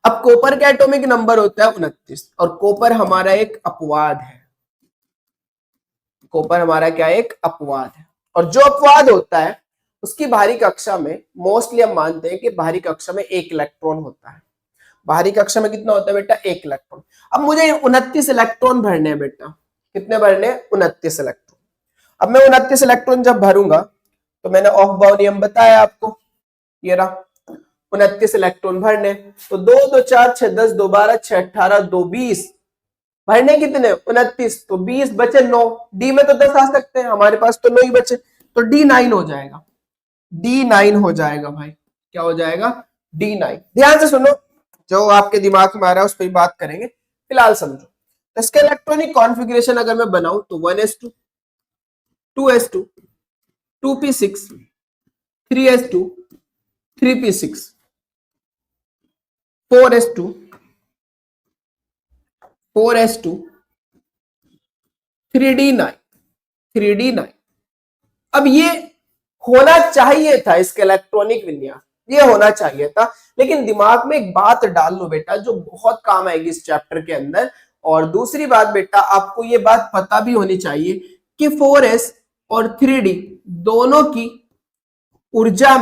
अब कॉपर का एटॉमिक नंबर होता है 29 और कॉपर हमारा एक अपवाद है, कॉपर हमारा क्या एक अपवाद है। और जो अपवाद होता है उसकी बाहरी कक्षा में मोस्टली हम मानते हैं कि बाहरी कक्षा में 1 इलेक्ट्रॉन होता है। बाहरी कक्षा में कितना होता है बेटा, 1 इलेक्ट्रॉन। अब मुझे 29 इलेक्ट्रॉन भरने हैं बेटा, कितने भरने हैं, 29 इलेक्ट्रॉन। अब मैं 29 इलेक्ट्रॉन जब भरूंगा तो मैंने ऑफ बाउंड नियम बताया आपको, ये रहा 29 इलेक्ट्रॉन भरने, तो 2 2 4 6 10 2 12 6 18 2 20 भरने कितने 29, तो 20 बचे 9। डी में तो 10 आ सकते हैं, हमारे पास तो 9 ही बचे, तो D9 हो जाएगा, D9 हो जाएगा भाई, क्या हो जाएगा, D9। ध्यान से सुनो, जो आपके दिमाग में आ रहा है उस पर बात करेंगे, फिलहाल समझो। तो इसके इलेक्ट्रॉनिक कॉन्फ़िगरेशन अगर मैं बनाऊं तो 1s2 2s2 2p6 3s2 3p6 4s2 4s2 3d9 3d9। अब ये होना चाहिए था, इसके इलेक्ट्रॉनिक विन्यास ये होना चाहिए था। लेकिन दिमाग में एक बात डाल लो बेटा जो बहुत काम आएगी इस चैप्टर के अंदर। और दूसरी बात बेटा, आपको ये बात पता भी होनी चाहिए कि 4s और 3d दोनों की ऊर्जा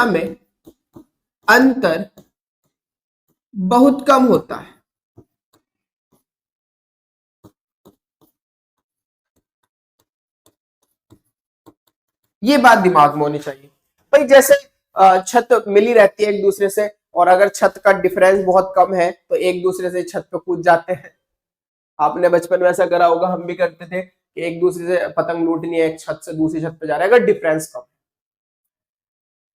में अंतर बहुत कम होता है। ये बात दिमाग में होनी चाहिए भाई। जैसे छत मिली रहती है एक दूसरे से, और अगर छत का डिफरेंस बहुत कम है तो एक दूसरे से छत पे कूद जाते हैं। आपने बचपन में ऐसा करा होगा, हम भी करते थे कि एक दूसरे से पतंग लूटनी है, एक छत से दूसरी छत पे जा रहा है अगर डिफरेंस कम।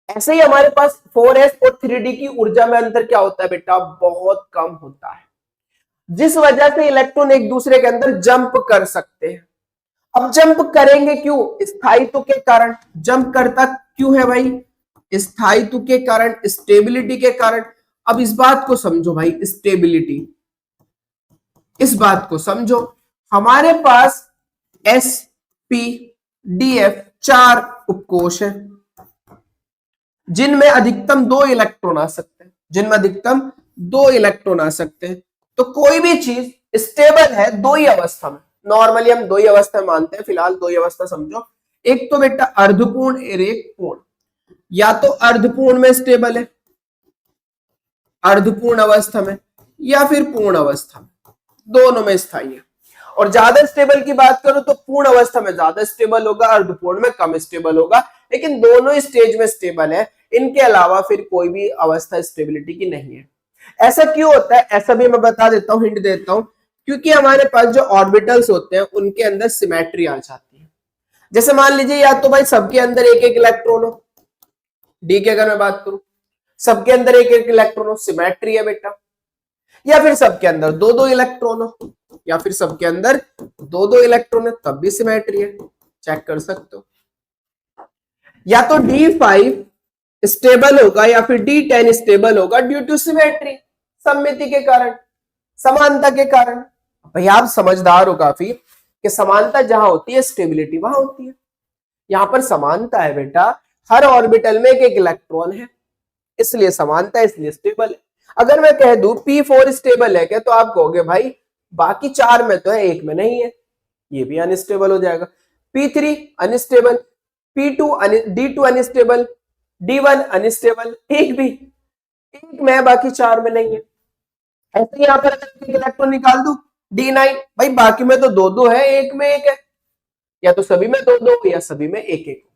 ऐसे ही हमारे पास 4s और 3d की ऊर्जा में अंतर क्या होता है बेटा, बहुत कम होता है, जिस वजह से इलेक्ट्रॉन एक दूसरे के अंदर जंप कर सकते हैं। अब जंप करेंगे क्यों, स्थायित्व के कारण जंप करता क्यों है भाई, स्थायित्व के कारण, स्टेबिलिटी के कारण। अब इस बात को समझो भाई, स्टेबिलिटी, इस बात को समझो। हमारे पास SPDF 4 उपकोष है जिनमें अधिकतम 2 इलेक्ट्रॉन आ सकते हैं, जिनमें अधिकतम 2 इलेक्ट्रॉन आ सकते हैं। तो कोई भी चीज स्टेबल है दो ही अवस्था में, नॉर्मली हम दो ही अवस्था मानते हैं, फिलहाल दो ही अवस्था समझो। एक तो बेटा अर्धपूर्ण और एक पूर्ण। या तो अर्धपूर्ण में स्टेबल है, अर्धपूर्ण अवस्था में, या फिर पूर्ण अवस्था में, दोनों में स्थायी है। और ज्यादा स्टेबल की बात करो तो पूर्ण अवस्था में ज्यादा स्टेबल होगा, अर्धपूर्ण में कम स्टेबल होगा, लेकिन दोनों स्टेज में स्टेबल है। इनके अलावा फिर कोई भी अवस्था स्टेबिलिटी की नहीं है। ऐसा क्यों होता है, ऐसा भी मैं बता देता हूं, हिंट देता हूं। क्योंकि हमारे पास जो ऑर्बिटल्स होते हैं उनके अंदर सिमेट्री आ जाती है। जैसे मान लीजिए या तो भाई सबके अंदर एक एक इलेक्ट्रॉन हो, डी की अगर मैं बात करूं सबके अंदर एक एक इलेक्ट्रॉन हो, सिमेट्री है बेटा। या फिर सबके अंदर दो दो इलेक्ट्रॉन हो, या फिर सबके अंदर दो दो इलेक्ट्रॉन है, तब भी सिमेट्री है, चेक कर सकते हो। या तो D5 स्टेबल होगा या फिर D10 स्टेबल होगा ड्यू टू सिमेट्री, सममिति के कारण, समानता के कारण। भैया आप समझदार हो काफी कि समानता जहां होती है स्टेबिलिटी वहां होती है। यहां पर समानता है बेटा, हर ऑर्बिटल में एक एक इलेक्ट्रॉन है, इसलिए समानता है, इसलिए स्टेबल है। अगर मैं कह दूं P4 स्टेबल है क्या, तो आप कहोगे भाई बाकी 4 में तो है, एक में नहीं है, ये भी अनस्टेबल हो जाएगा। P3 unstable, D2 unstable, D1 unstable, एक में है बाकी 4 में नहीं है। ऐसे यहां पर अगर इलेक्ट्रॉन निकाल दूं D9, भाई बाकी में तो दो है, एक में एक है, या तो सभी में दो या सभी में एक।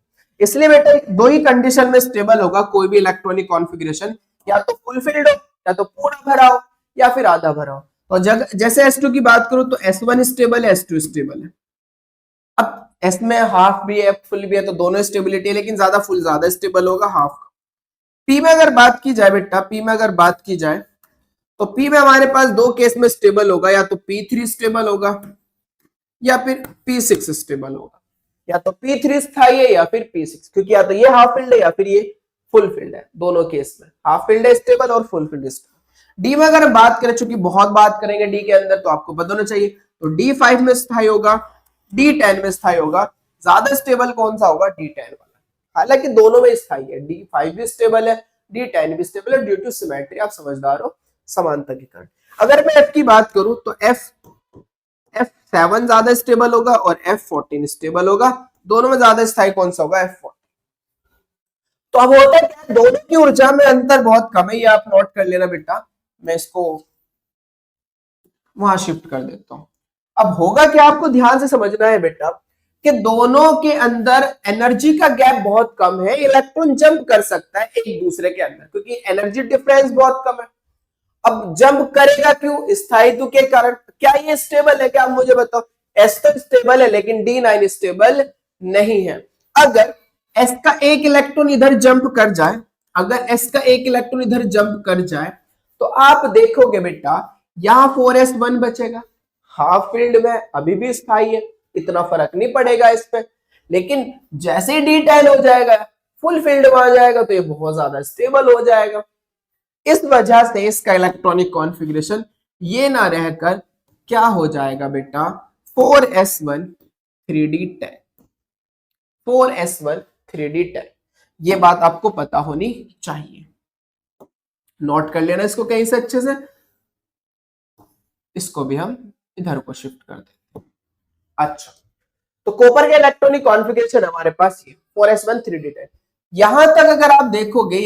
इसलिए बेटा दो ही कंडीशन में स्टेबल होगा कोई भी इलेक्ट्रॉनिक कॉन्फ़िगरेशन, या तो फुलफिल्ड हो, या तो पूरा भरा हो, या फिर आधा भरा हो। तो जैसे S2 की बात करूं तो S1 स्टेबल है, S2 स्टेबल है। अब S में हाफ भी है फुल भी है, तो दोनों स्टेबिलिटी है, लेकिन ज्यादा स्टेबल होगा हाफ। P में अगर बात की जाए बेटा, P में अगर बात की जाए तो P में हमारे पास दो केस में स्टेबल होगा, या तो P3 स्टेबल होगा या फिर P6 स्टेबल होगा। या तो P3 स्थायी है या फिर P6, क्योंकि या तो ये हाफ फील्ड है या फिर ये फुल फील्ड है। दोनों केस में हाफ फील्ड है स्टेबल और फुल फील्ड स्टेबल। डी में अगर बात करें, चूंकि बहुत बात करेंगे डी के अंदर, तो आपको पता होना चाहिए, तो D5 में स्थायी होगा, D10 में स्थायी होगा। ज्यादा स्टेबल कौन सा होगा? D10 वाला। हालांकि दोनों में स्थायी है, D5 भी स्टेबल है, D10 भी स्टेबल है, ड्यू टू सिमेट्री। आप समझदार हो, समानता के कारण। अगर मैं F की बात करूं तो F7 ज्यादा स्टेबल होगा और F14 स्टेबल होगा। दोनों में ज्यादा स्थायी कौन सा होगा? F14। तो अब होता है क्या, दोनों की ऊर्जा में अंतर बहुत कम है, ये आप नोट कर लेना बेटा। मैं इसको वहां शिफ्ट कर देता हूं। अब होगा क्या, आपको ध्यान से समझना है बेटा कि दोनों के अंदर एनर्जी का गैप बहुत कम है। इलेक्ट्रॉन जंप कर सकता है एक दूसरे के अंदर, क्योंकि एनर्जी डिफरेंस बहुत कम है। अब जंप करेगा क्यों? स्थायित्व के कारण। क्या ये स्टेबल है क्या? आप मुझे बताओ। S तो स्टेबल है, लेकिन D9 स्टेबल नहीं है। अगर S का एक इलेक्ट्रॉन इधर जंप कर जाए, अगर S का एक इलेक्ट्रॉन इधर जंप कर जाए, तो आप देखोगे बेटा यहां 4s1 बचेगा, हाफ फील्ड में अभी भी स्थायी है, इतना फर्क नहीं पड़ेगा इस पे। लेकिन जैसे D10 हो जाएगा, फुल फील्ड में आ जाएगा, तो ये बहुत ज्यादा स्टेबल हो जाएगा। इस वजह से इसका इलेक्ट्रॉनिक कॉन्फ़िगरेशन ये ना रहकर क्या हो जाएगा बेटा, 4s1 3d10, 4s1 3d10। ये बात आपको पता होनी चाहिए, नोट कर लेना इसको कहीं से अच्छे से। इसको भी हम इधर को शिफ्ट कर देते हैं। अच्छा, तो कॉपर का इलेक्ट्रॉनिक कॉन्फ़िगरेशन हमारे पास ये 4s1 3d10। यहां तक अगर आप देखोगे,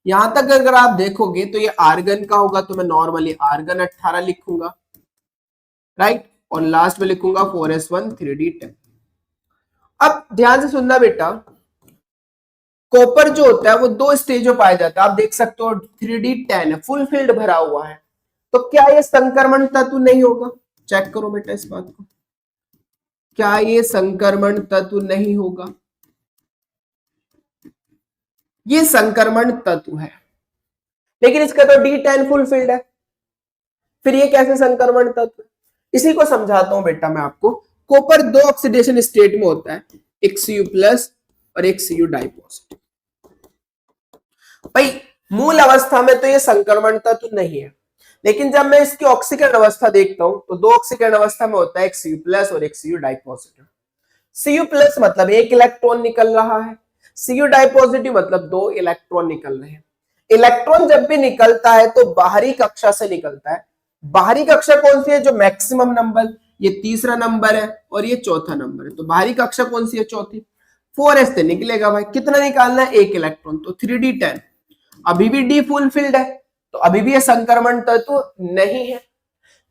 यहां तक अगर आप देखोगे तो ये आर्गन का होगा, तो मैं नॉर्मली आर्गन 18 लिखूंगा, राइट, और लास्ट में लिखूंगा 4s1 3d10। अब ध्यान से सुनना बेटा, कॉपर जो होता है वो दो स्टेज में पाया जाता है। आप देख सकते हो 3d10 है, फुल फील्ड भरा हुआ है, तो क्या ये संक्रमण तत्व नहीं होगा? चेक करो बेटा इस बात को, क्या ये संक्रमण तत्व नहीं होगा? ये संक्रमण तत्व है, लेकिन इसका तो D10 फुल फील्ड है, फिर ये कैसे संक्रमण तत्व? इसी को समझाता हूं बेटा मैं आपको। कॉपर दो ऑक्सीडेशन स्टेट में होता है, एक Cu+ और एक Cu डाइपॉजिटिव। भाई मूल अवस्था में तो ये संक्रमण तत्व नहीं है, लेकिन जब मैं इसकी ऑक्सीकरण अवस्था देखता हूं तो दो ऑक्सीकरण अवस्था में होता है, एक Cu+ और एक Cu डाइपॉजिटिव। Cu+ मतलब एक इलेक्ट्रॉन निकल रहा है, Cu डाइपॉजिटिव मतलब दो इलेक्ट्रॉन निकल रहे हैं। इलेक्ट्रॉन जब भी निकलता है तो बाहरी कक्षा से निकलता है। बाहरी कक्षा कौन सी है? जो मैक्सिमम नंबर, ये तीसरा नंबर है और ये चौथा नंबर है, तो बाहरी कक्षा कौन सी है? चौथी। 4s से निकलेगा भाई, कितना निकालना है? एक इलेक्ट्रॉन, तो 3d10। अभी भी D फुल फील्ड है, तो अभी भी ये संक्रमण तत्व नहीं है।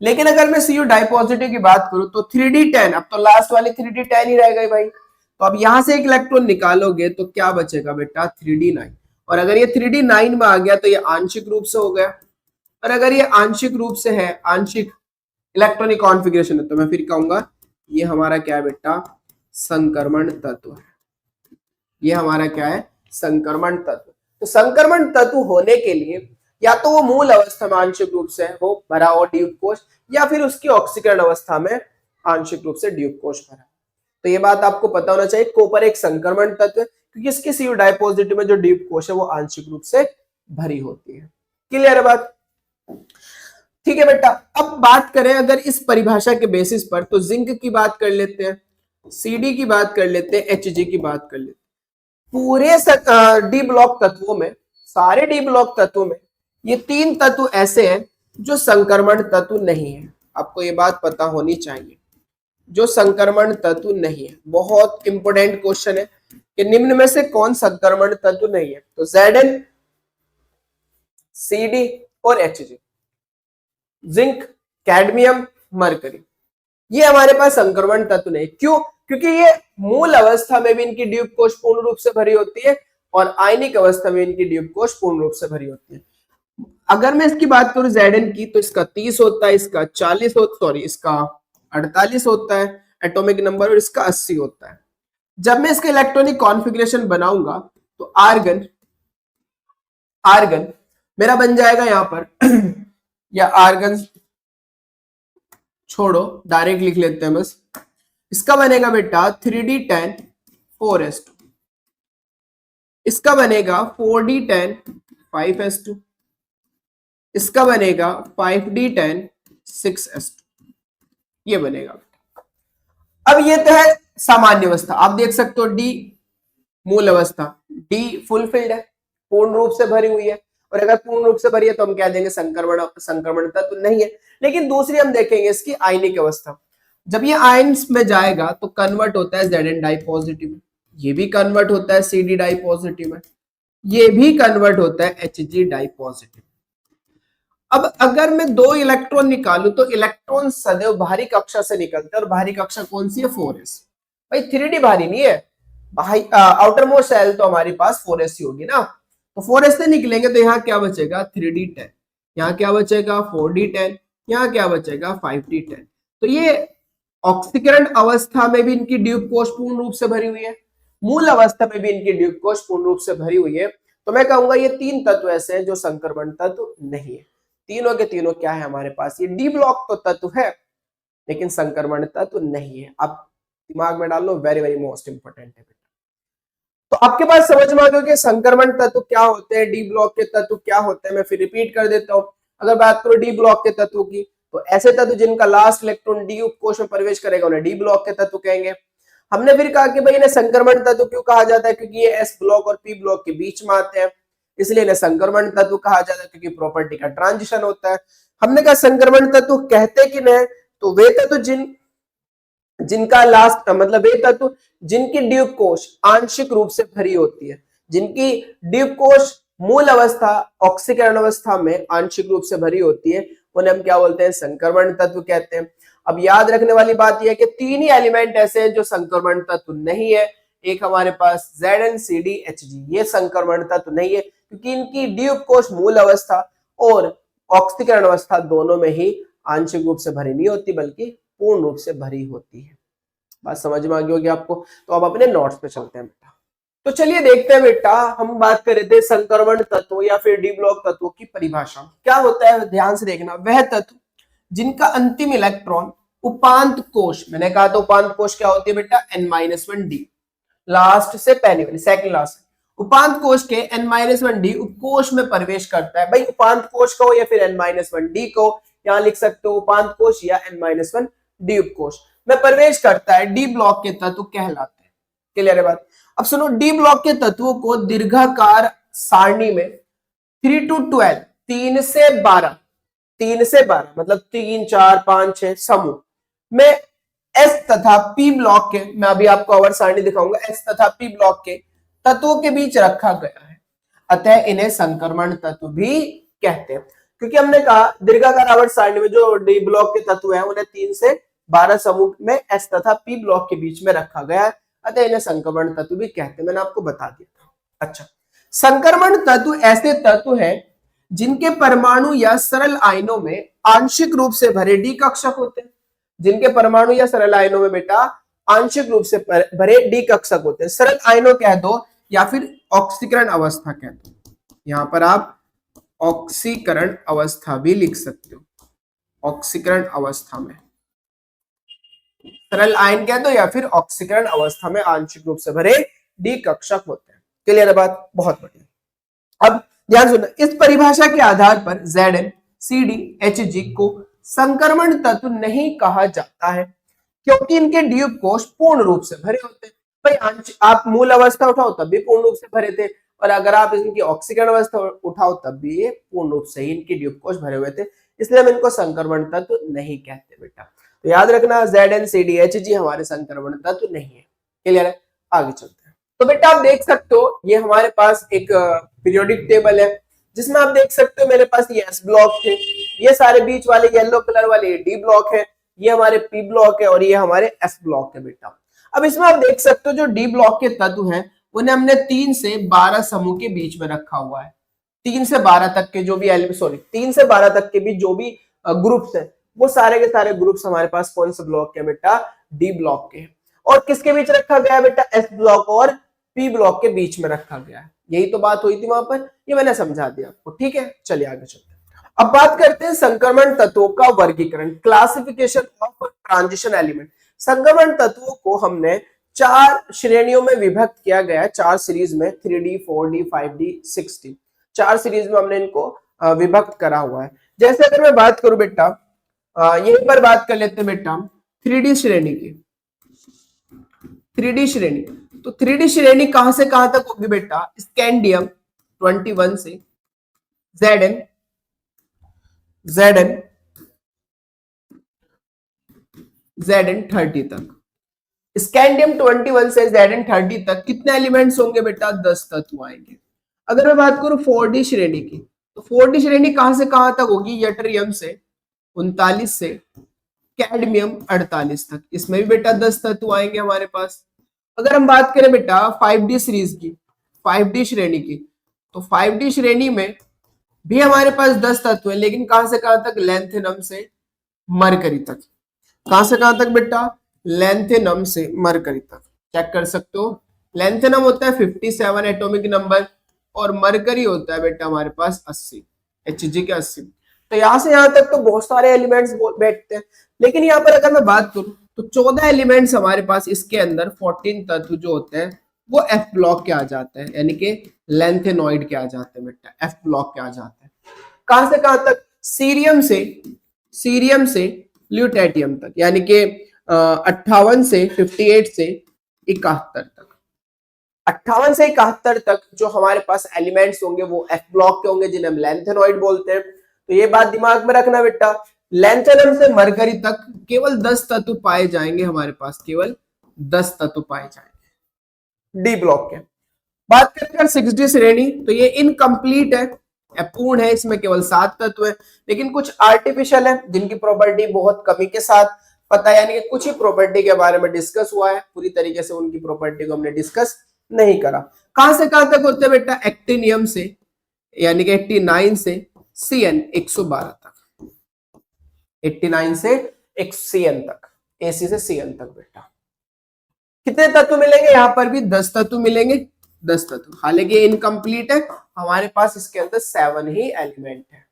लेकिन अगर मैं Cu डाइपॉजिटिव की बात करूं तो 3d10, अब तो लास्ट वाली 3d10 ही रह गई भाई। तो अब यहां से एक इलेक्ट्रॉन निकालोगे तो क्या बचेगा बेटा? 3d9। और अगर ये 3d9 में आ गया तो ये आंशिक रूप से हो गया, और अगर ये आंशिक रूप से है, आंशिक इलेक्ट्रॉनिक कॉन्फ़िगरेशन है, तो मैं फिर कहूंगा ये हमारा क्या है बेटा? संक्रमण तत्व है। ये हमारा क्या है? संक्रमण तत्व। तो संक्रमण तत्व होने के लिए या तो वो मूल अवस्था में आंशिक रूप से हो भरा हो डी उपकोष, या फिर उसकी ऑक्सीकरण अवस्था में आंशिक रूप से डी उपकोष भरा। तो ये बात आपको पता होना चाहिए, कॉपर एक संक्रमण तत्व है, क्योंकि इसके Cu डाइपॉजिटिव में जो डी उपकोष है वो आंशिक रूप से भरी होती है। क्लियर है बात? ठीक है बेटा, अब बात करें अगर इस परिभाषा के बेसिस पर, तो जिंक की बात कर लेते हैं, Cd की बात कर लेते हैं, Hg की बात कर लेते हैं। पूरे डी ब्लॉक तत्वों में सारे डी ब्लॉक तत्व में ये 3 तत्व ऐसे हैं जो संक्रमण तत्व नहीं है। आपको ये बात पता होनी चाहिए, जो संक्रमण तत्व नहीं है। बहुत इंपॉर्टेंट क्वेश्चन है कि निम्न में से कौन संक्रमण तत्व नहीं है। तो Zn, Cd और Hg, जिंक, कैडमियम, मरकरी, ये हमारे पास संक्रमण तत्व नहीं। क्यों? क्योंकि ये मूल अवस्था में भी इनकी ड्यूब कोश पूर्ण रूप से भरी होती है और आयनिक अवस्था में इनकी ड्यूब कोश पूर्ण रूप से भरी होती है। अगर मैं इसकी बात करूं Zn की, तो इसका 30 होता है, इसका 40 होता, सॉरी इसका 48 होता है एटॉमिक नंबर, और इसका 80 होता है। जब मैं इसका इलेक्ट्रॉनिक कॉन्फ़िगरेशन बनाऊंगा तो आर्गन मेरा बन जाएगा यहां पर या आर्गन छोड़ो, डायरेक्ट लिख लेते हैं बस। इसका बनेगा बेटा 3d10 4s2, इसका बनेगा 4d10 5s2, इसका बनेगा 5d10 6s2, ये बनेगा। अब ये तो है सामान्य अवस्था, आप देख सकते हो डी मूल अवस्था, डी फुलफिल्ड है, पूर्ण रूप से भरी हुई है, और अगर पूर्ण रूप से भरी है तो हम कह देंगे संक्रमण तत्व नहीं है। लेकिन दूसरी हम देखेंगे इसकी आयनिक अवस्था, जब ये आयन्स में जाएगा तो कन्वर्ट होता है Zn डाई पॉजिटिव में, ये भी कन्वर्ट होता है Cd डाई पॉजिटिव में, ये भी कन्वर्ट होता है Hg डाई पॉजिटिव। अब अगर मैं 2 इलेक्ट्रॉन निकालूं तो इलेक्ट्रॉन सदैव बाहरी कक्षा से निकलते हैं, और बाहरी कक्षा कौन सी है? 4s। भाई 3d बाहरी नहीं है, आउटर मोस्ट शेल तो हमारे पास 4s ही होगी ना, तो 4s से निकलेंगे तो यहाँ क्या बचेगा? 3d10, यहाँ क्या बचेगा? 4d10, यहाँ क्या बचेगा? 5d10। तो ये ऑक्सीकरण अवस्था में भी इनकी ड्यूब कोश पूर्ण रूप से भरी हुई है, मूल अवस्था में भी इनकी ड्यूब कोश पूर्ण रूप से भरी हुई है। तो मैं कहूंगा ये 3 तत्व ऐसे हैं जो संक्रमण तत्व नहीं है। तीनों के तीनों क्या है हमारे पास? ये डी ब्लॉक तो तत्व है लेकिन संक्रमण तत्व नहीं है। आप दिमाग में डाल लो, वेरी वेरी मोस्ट इंपोर्टेंट है बेटा। तो आपके पास समझ में आ गया कि संक्रमण तत्व क्या होते हैं, डी ब्लॉक के तत्व क्या होते हैं। मैं फिर रिपीट कर देता हूं। अगर बात करो डी ब्लॉक के तत्वों की, तो ऐसे तत्व जिनका लास्ट इलेक्ट्रॉन डी उपकोश में प्रवेश करेगा उन्हें डी ब्लॉक के तत्व कहेंगे। हमने फिर कहा कि भाई इन्हें संक्रमण तत्व क्यों कहा जाता है? क्योंकि ये एस ब्लॉक और पी ब्लॉक के बीच में आते हैं, इसलिए इन्हें संक्रमण तत्व कहा जाता है, क्योंकि प्रॉपर्टी का ट्रांजिशन होता है। हमने कहा संक्रमण तत्व कहते कि नहीं, तो वे तत्व जिनका लास्ट मतलब वे तत्व जिनकी ड्यूब कोश आंशिक रूप से भरी होती है, जिनकी ड्यूब कोश मूल अवस्था ऑक्सीकरण अवस्था में आंशिक रूप से भरी होती है, उन्हें हम क्या बोलते हैं? संक्रमण तत्व कहते हैं। अब याद रखने वाली बात यह है कि 3 ही एलिमेंट ऐसे हैं जो संक्रमण तत्व नहीं है। एक हमारे पास Zn, Cd, Hg, ये संक्रमण तत्व नहीं है क्योंकि इनकी ड्यूब कोश मूल अवस्था और ऑक्सीकरण अवस्था दोनों में ही आंशिक रूप से भरी नहीं होती बल्कि पूर्ण रूप से भरी होती है। बात समझ में आ गई होगी आपको। तो अब अपने नोट्स पे चलते हैं बेटा। तो चलिए देखते हैं बेटा, हम बात कर रहे थे संक्रमण तत्व या फिर डी ब्लॉक तत्वों की परिभाषा क्या होता है। ध्यान से देखना, वह तत्व जिनका अंतिम इलेक्ट्रॉन उपांत कोश, मैंने कहा तो उपांत कोश क्या होती है बेटा? n-1d, लास्ट से पहले वाली सेकंड लास्ट, उपांत कोश के n-1d उपकोश में प्रवेश करता है। भाई उपांत कोश को या फिर n-1d को यहां लिख सकते हो उपांत कोश या n-1d उपकोश में प्रवेश करता है, डी ब्लॉक के तत्व कहलाते हैं। क्लियर है बात? अब सुनो, डी ब्लॉक के तत्वों को दीर्घाकार सारणी में 3 to 12, 3 से 12 मतलब 3, 4, 5, 6 समूह में एस तथा पी ब्लॉक के, मैं अभी आपको आवर्त सारणी दिखाऊंगा, एस तथा पी ब्लॉक के तत्वों के बीच रखा गया है, अतः इन्हें संक्रमण तत्व भी कहते हैं। क्योंकि हमने कहा दीर्घाकार आवर्त सारणी में जो डी ब्लॉक के तत्व हैं उन्हें 3 से 12 समूह में एस तथा पी ब्लॉक के बीच में रखा गया है, अतः इन्हें संक्रमण तत्व भी कहते हैं। मैंने आपको बता दिया था। अच्छा, संक्रमण तत्व ऐसे तत्व हैं जिनके परमाणु या सरल आयनों में आंशिक रूप से भरे डी कक्षक होते हैं। जिनके परमाणु या सरल आयनों में बेटा आंशिक रूप से भरे डी कक्षक होते हैं। सरल आयनों कह दो या फिर ऑक्सीकरण अवस्था कह दो, यहां पर आप ऑक्सीकरण अवस्था भी लिख सकते हो। ऑक्सीकरण अवस्था में सरल आयन कह दो या फिर ऑक्सीकरण अवस्था में आंशिक रूप से भरे डी कक्षक होते हैं। क्लियर है बात? बहुत बढ़िया। अब ध्यान सुनना, इस परिभाषा के आधार पर Zn, Cd, Hg को संक्रमण तत्व नहीं कहा जाता है क्योंकि इनके ड्यूब कोश पूर्ण रूप से भरे होते हैं। भाई आप मूल अवस्था उठाओ तब भी पूर्ण रूप से भरे थे, और अगर आप इनकी ऑक्सीकरण अवस्था उठाओ तब भी ये पूर्ण रूप से ही इनके ड्यूब कोश भरे हुए थे, इसलिए हम इनको संक्रमण तत्व नहीं कहते बेटा। तो याद रखना ZnCdHg हमारे संक्रमण तत्व नहीं है। क्लियर है? आगे चलते हैं। तो बेटा आप देख सकते हो ये हमारे पास एक पीरियोडिक टेबल है जिसमें आप देख सकते हो मेरे पास ये S ब्लॉक थे, ये सारे बीच वाले येलो कलर वाले D ब्लॉक है, ये हमारे P ब्लॉक है और ये हमारे S ब्लॉक है बेटा। अब इसमें आप देख सकते हो जो D ब्लॉक के तत्व हैं उन्हें हमने 3 से 12 समूह के बीच में रखा हुआ है। 3 से 12 तक के जो भी 3 से 12 तक के भी जो भी ग्रुप्स है वो सारे के सारे ग्रुप्स हमारे पास कौन से ब्लॉक के बेटा? D ब्लॉक के। और किसके बीच रखा गया है बेटा? S ब्लॉक और P ब्लॉक के बीच में रखा गया है। यही तो बात हुई थी वहां पर, ये मैंने समझा दिया आपको। ठीक है, चलिए आगे चलते हैं। अब बात करते हैं संक्रमण तत्वों का वर्गीकरण, क्लासिफिकेशन ऑफ ट्रांजिशन एलिमेंट। संक्रमण तत्वों को हमने 4 श्रेणियों में विभक्त किया गया है, 4 सीरीज में, 3D 4D 5D 6D, 4 series में हमने इनको विभक्त करा हुआ है। जैसे अगर मैं बात करूं बेटा, यहीं पर बात कर लेते हैं बेटा 3D श्रेणी की। 3D श्रेणी, तो 3D श्रेणी कहां से कहां तक होगी बेटा? स्कैंडियम 21 से Zn Zn 30 तक। स्कैंडियम 21 से Zn 30 तक कितने एलिमेंट्स होंगे बेटा? 10 तत्व आएंगे। अगर मैं बात करूं 4D श्रेणी की, तो 4D श्रेणी कहां से कहां तक होगी? यट्रियम से 39 से कैडमियम 48 तक, इसमें भी बेटा 10 तत्व आएंगे हमारे पास। अगर हम बात करें बेटा 5D सीरीज की, 5D श्रेणी की, तो 5D श्रेणी में भी हमारे पास 10 तत्व है, लेकिन कहां से कहां तक? लैंथेनम से मरकरी तक। कहां से कहां तक बेटा? लैंथेनम से मरकरी तक। चेक कर सकते हो, लैंथेनम होता है 57 एटॉमिक नंबर और मरकरी होता है बेटा हमारे पास 80, Hg के 80। तो यहां से यहां तक तो बहुत सारे एलिमेंट्स बैठते हैं, लेकिन यहाँ पर अगर मैं बात करूं तो 14 एलिमेंट्स हमारे पास इसके अंदर 14 तत्व जो होते हैं वो F ब्लॉक के आ जाते हैं, यानी कि लैंथेनॉइड के आ जाते हैं बेटा, F ब्लॉक के आ जाते हैं। कहां से कहां तक? सीरियम से ल्यूटेटियम तक, यानी कि 58 से 58 से 71 तक। 58 से 71 तक जो हमारे पास एलिमेंट्स होंगे वो F ब्लॉक के होंगे, जिन्हें हम लैंथेनॉइड बोलते हैं। तो ये बात दिमाग में रखना बेटा, लैंथेनम से मरकरी तक केवल 10 तत्व पाए जाएंगे हमारे पास, केवल 10 तत्व पाए जाएंगे डी ब्लॉक के। बात करें 6D श्रेणी, तो ये इनकम्प्लीट है, अपूर्ण है, इसमें केवल 7 तत्व है, लेकिन कुछ आर्टिफिशियल है जिनकी प्रॉपर्टी बहुत कमी के साथ पता है, यानी कि कुछ ही प्रॉपर्टी के बारे में डिस्कस हुआ है, पूरी तरीके से उनकी प्रॉपर्टी को हमने डिस्कस नहीं करा। कहां से कहां तक होते हैं बेटा? एक्टिनियम से, यानी कि 89 से Cn 112 तक, 89 से Cn तक, AC से Cn तक बेटा। कितने तत्व मिलेंगे? यहां पर भी 10 तत्व मिलेंगे, 10 तत्व। हालांकि इनकम्प्लीट है, हमारे पास इसके अंदर 7 ही एलिमेंट है,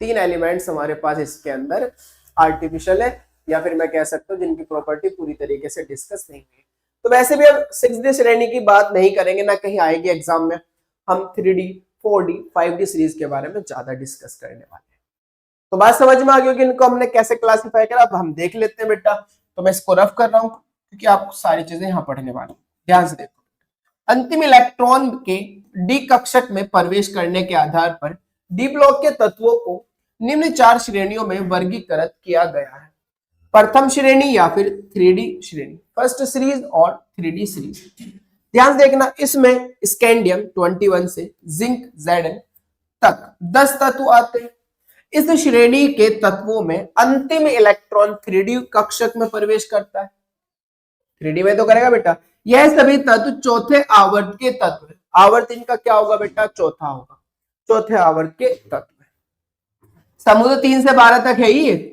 3 एलिमेंट्स हमारे पास इसके अंदर आर्टिफिशियल है, या फिर मैं कह सकता हूं जिनकी प्रॉपर्टी पूरी तरीके से डिस्कस नहीं हुई। तो वैसे भी हम 6D श्रेणी की बात नहीं करेंगे, ना कहीं आएगी एग्जाम में, हम 3D 4D 5D सीरीज के बारे में ज्यादा डिस्कस करने वाले हैं। तो बात समझ में आ गई कि इनको हमने कैसे क्लासिफाई करा। अब हम देख लेते हैं बेटा, तो मैं इसको रफ कर रहा हूं क्योंकि आपको सारी चीजें यहाँ पढ़ने वाली। ध्यान से देखो, अंतिम इलेक्ट्रॉन के डी कक्षक में प्रवेश करने के आधार पर डी ब्लॉक के तत्वों को निम्न 4 श्रेणियों में वर्गीकृत किया गया है। प्रथम श्रेणी या फिर 3D श्रेणी, फर्स्ट सीरीज और 3D सीरीज। ध्यान देखना, इसमें स्कैंडियम 21 से जिंक Zn तक 10 तत्व आते हैं। इस श्रेणी के तत्वों में अंतिम इलेक्ट्रॉन 3D कक्षक में प्रवेश करता है, 3D में तो करेगा बेटा। यह सभी तत्व चौथे आवर्त के तत्व है। आवर्त इनका क्या होगा बेटा? चौथा होगा, चौथे आवर्त के तत्व। समूह 3 से 12 तक है ही,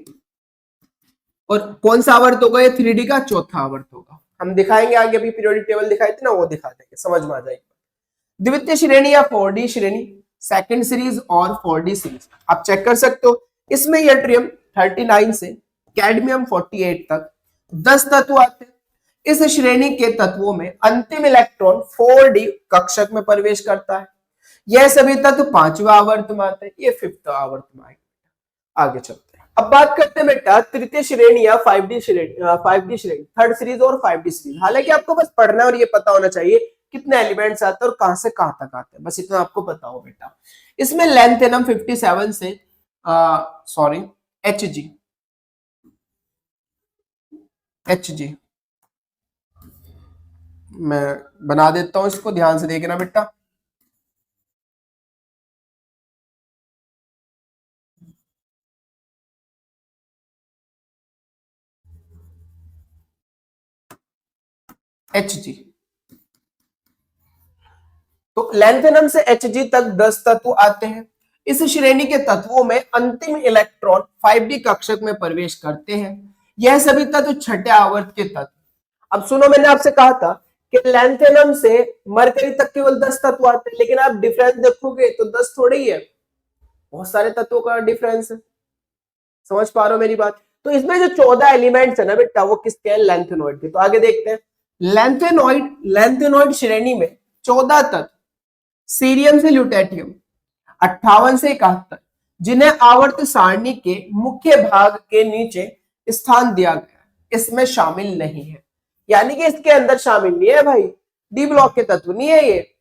और कौन सा आवर्त होगा? ये 3D का चौथा आवर्त होगा। हम दिखाएंगे आगे, अभी पीरियोडिक टेबल दिखाई थी ना, वो दिखा देंगे, समझ में आ जाएगी। द्वितीय श्रेणी या 4D श्रेणी, सेकंड सीरीज और 4D सीरीज आप चेक कर सकते हो। इसमें यट्रियम 39 से कैडमियम 48 तक 10 तत्व आते हैं। इस श्रेणी के तत्वों में अंतिम इलेक्ट्रॉन 4D कक्षक में प्रवेश करता है। यह सभी तत्व 5वें आवर्त में आते हैं, ये 5th आवर्त में आएंगे। आगे चलते हैं, अब बात करते हैं बेटा तृतीय श्रेणी या 5D श्रेणी, 5D श्रेणी, थर्ड सीरीज और 5D सीरीज। हालांकि आपको बस पढ़ना और ये पता होना चाहिए कितने एलिमेंट्स आते हैं और कहां से कहां तक आते हैं, बस इतना आपको पता हो बेटा। इसमें लेंथ है ना 57 से सॉरी एच जी मैं बना देता हूं, इसको ध्यान से देखना बेटा। एच जी, तो लेंथेनम से एच जी तक 10 तत्व आते हैं। इस श्रेणी के तत्वों में अंतिम इलेक्ट्रॉन 5d कक्षक में प्रवेश करते हैं। यह सभी तत्व छठे आवर्त के तत्व। अब सुनो, मैंने आपसे कहा था कि लेंथेनम से मरकरी तक केवल 10 तत्व आते हैं, लेकिन आप डिफरेंस देखोगे तो 10 थोड़े ही है, बहुत सारे तत्वों का डिफरेंस है। समझ पा रहे हो मेरी बात? तो इसमें जो 14 एलिमेंट्स है ना बेटा, वो किसके हैं? लेंथेनॉइड के। तो आगे देखते हैं। लेंथेनॉइड श्रेणी में 14 तत्व सीरियम से ल्यूटेटियम 58 से 71, जिन्हें आवर्त सारणी के मुख्य भाग के नीचे स्थान दिया गया, इसमें शामिल नहीं है। यानी कि इसके अंदर शामिल नहीं है भाई, डी ब्लॉक के तत्व नहीं है ये।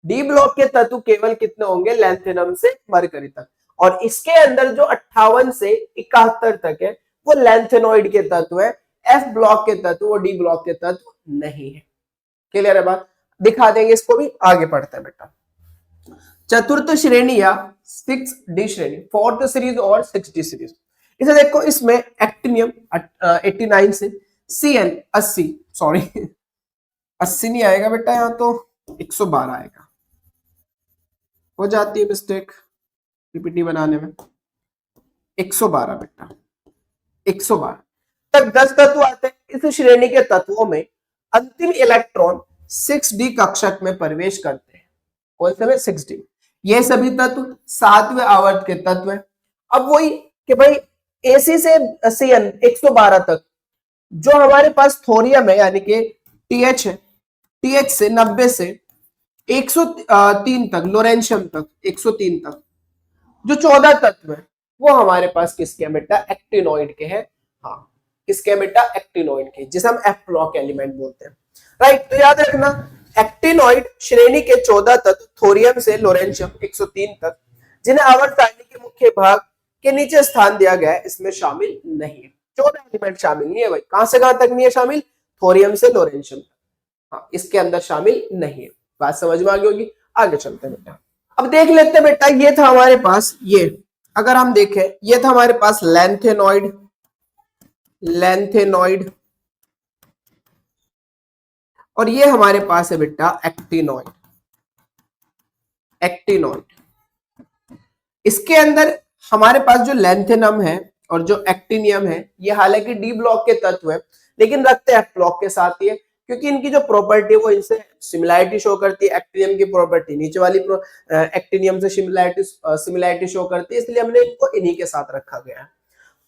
डी ब्लॉक के तत्व केवल कितने होंगे? लेंथेनम से मरकरी तक। और इसके अंदर जो 58 से 71 तक है वो लेंथेनॉइड के तत्व है। एफ ब्लॉक के तत्व वो डी ब्लॉक के तत्व नहीं है। क्लियर है बात? दिखा देंगे इसको भी, आगे पढ़ते हैं बेटा। चतुर्थ श्रेणी या 6D श्रेणी, 4th सीरीज और 6D सीरीज। इसे देखो, इसमें एक्टिनियम 89 से, CN 80, सॉरी 80 नहीं आएगा बेटा, यहां तो 112 आएगा, हो जाती है मिस्टेक पीपीटी बनाने में। 112 बेटा, 112 तक 10 तत्व आते हैं। इस श्रेणी के तत्वों में अंतिम इलेक्ट्रॉन 6D कक्षक में प्रवेश करते हैं। कौन से में? 6D। ये सभी तत्व 7वें आवर्त के तत्व हैं। अब वही कि भाई AC से CN 112 तक जो हमारे पास थोरियम है, यानी कि TH है, TH से 90 से 103 तक, लोरेंशियम तक 103 तक, जो 14 तत्व है वो हमारे पास किसके हैं बेटा? एक्टिनॉइड के हैं। हाँ, किसके बेटा? एक्टिनॉइड के, जिसे हम एफ ब्लॉक एलिमेंट बोलते हैं। राइट, तो याद रखना, एक्टिनॉइड श्रेणी के 14 तत्व थोरियम से लोरेंशियम 103 तक, जिन्हें आवर्त सारणी के मुख्य भाग के नीचे स्थान दिया गया है, इसमें शामिल नहीं है। 14 एलिमेंट शामिल नहीं है भाई। कहां से कहां तक नहीं है शामिल? थोरियम से लोरेंशियम तक। हाँ, इसके अंदर शामिल नहीं है। बात समझ में आ गई होगी। आगे चलते हैं बेटा। अब देख लेते हैं बेटा, ये था हमारे पास, ये अगर हम देखें, ये था हमारे पास लेंथेनॉइड और ये हमारे पास है बेटा एक्टिनॉइड। इसके अंदर हमारे पास जो लेंथेनम है और जो एक्टिनियम है, ये हालांकि डी ब्लॉक के तत्व है, लेकिन रखते हैं एफ ब्लॉक के साथ ही है, क्योंकि इनकी जो प्रॉपर्टी है वो इनसे सिमिलैरिटी शो करती है। एक्टिनियम की प्रॉपर्टी नीचे वाली एक्टिनियम से सिमिलैरिटी शो करती है, इसलिए हमने इनको इन्हीं के साथ रखा गया है।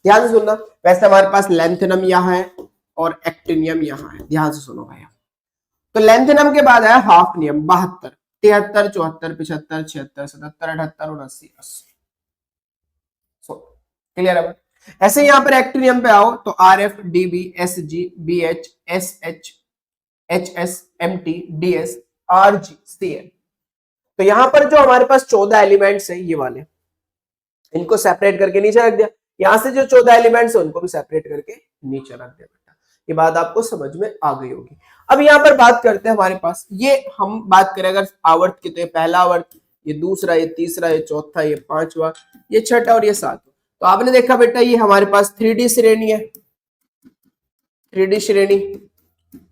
ध्यान से सुनना। वैसे हमारे पास लेंथेनम यहाँ है और एक्टिनियम यहाँ है, ध्यान से सुनो भाई। तो लेंथेनम के बाद आया हाफनियम 72, 73, 74, 75, 76, 77, 78 और 80। क्लियर है? ऐसे यहां पर एक्टिनियम पे आओ तो RF, DB, SG, BH, SH, HS, MT, DS, RG, CN। तो यहां पर जो हमारे पास 14 एलिमेंट्स हैं, ये वाले, इनको सेपरेट करके नीचे रख दिया। यहां से जो 14 एलिमेंट्स हैं उनको भी सेपरेट करके नीचे रख दिया बेटा। ये बात आपको समझ में आ गई होगी। अब यहां पर बात करते हैं हमारे पास, ये हम बात करें अगर आवर्त की, तो ये पहला आवर्त, ये दूसरा, ये तीसरा, ये चौथा, ये पांचवा, ये छठा और ये सातवां। तो आपने देखा बेटा, ये हमारे पास 3D श्रेणी है। 3D श्रेणी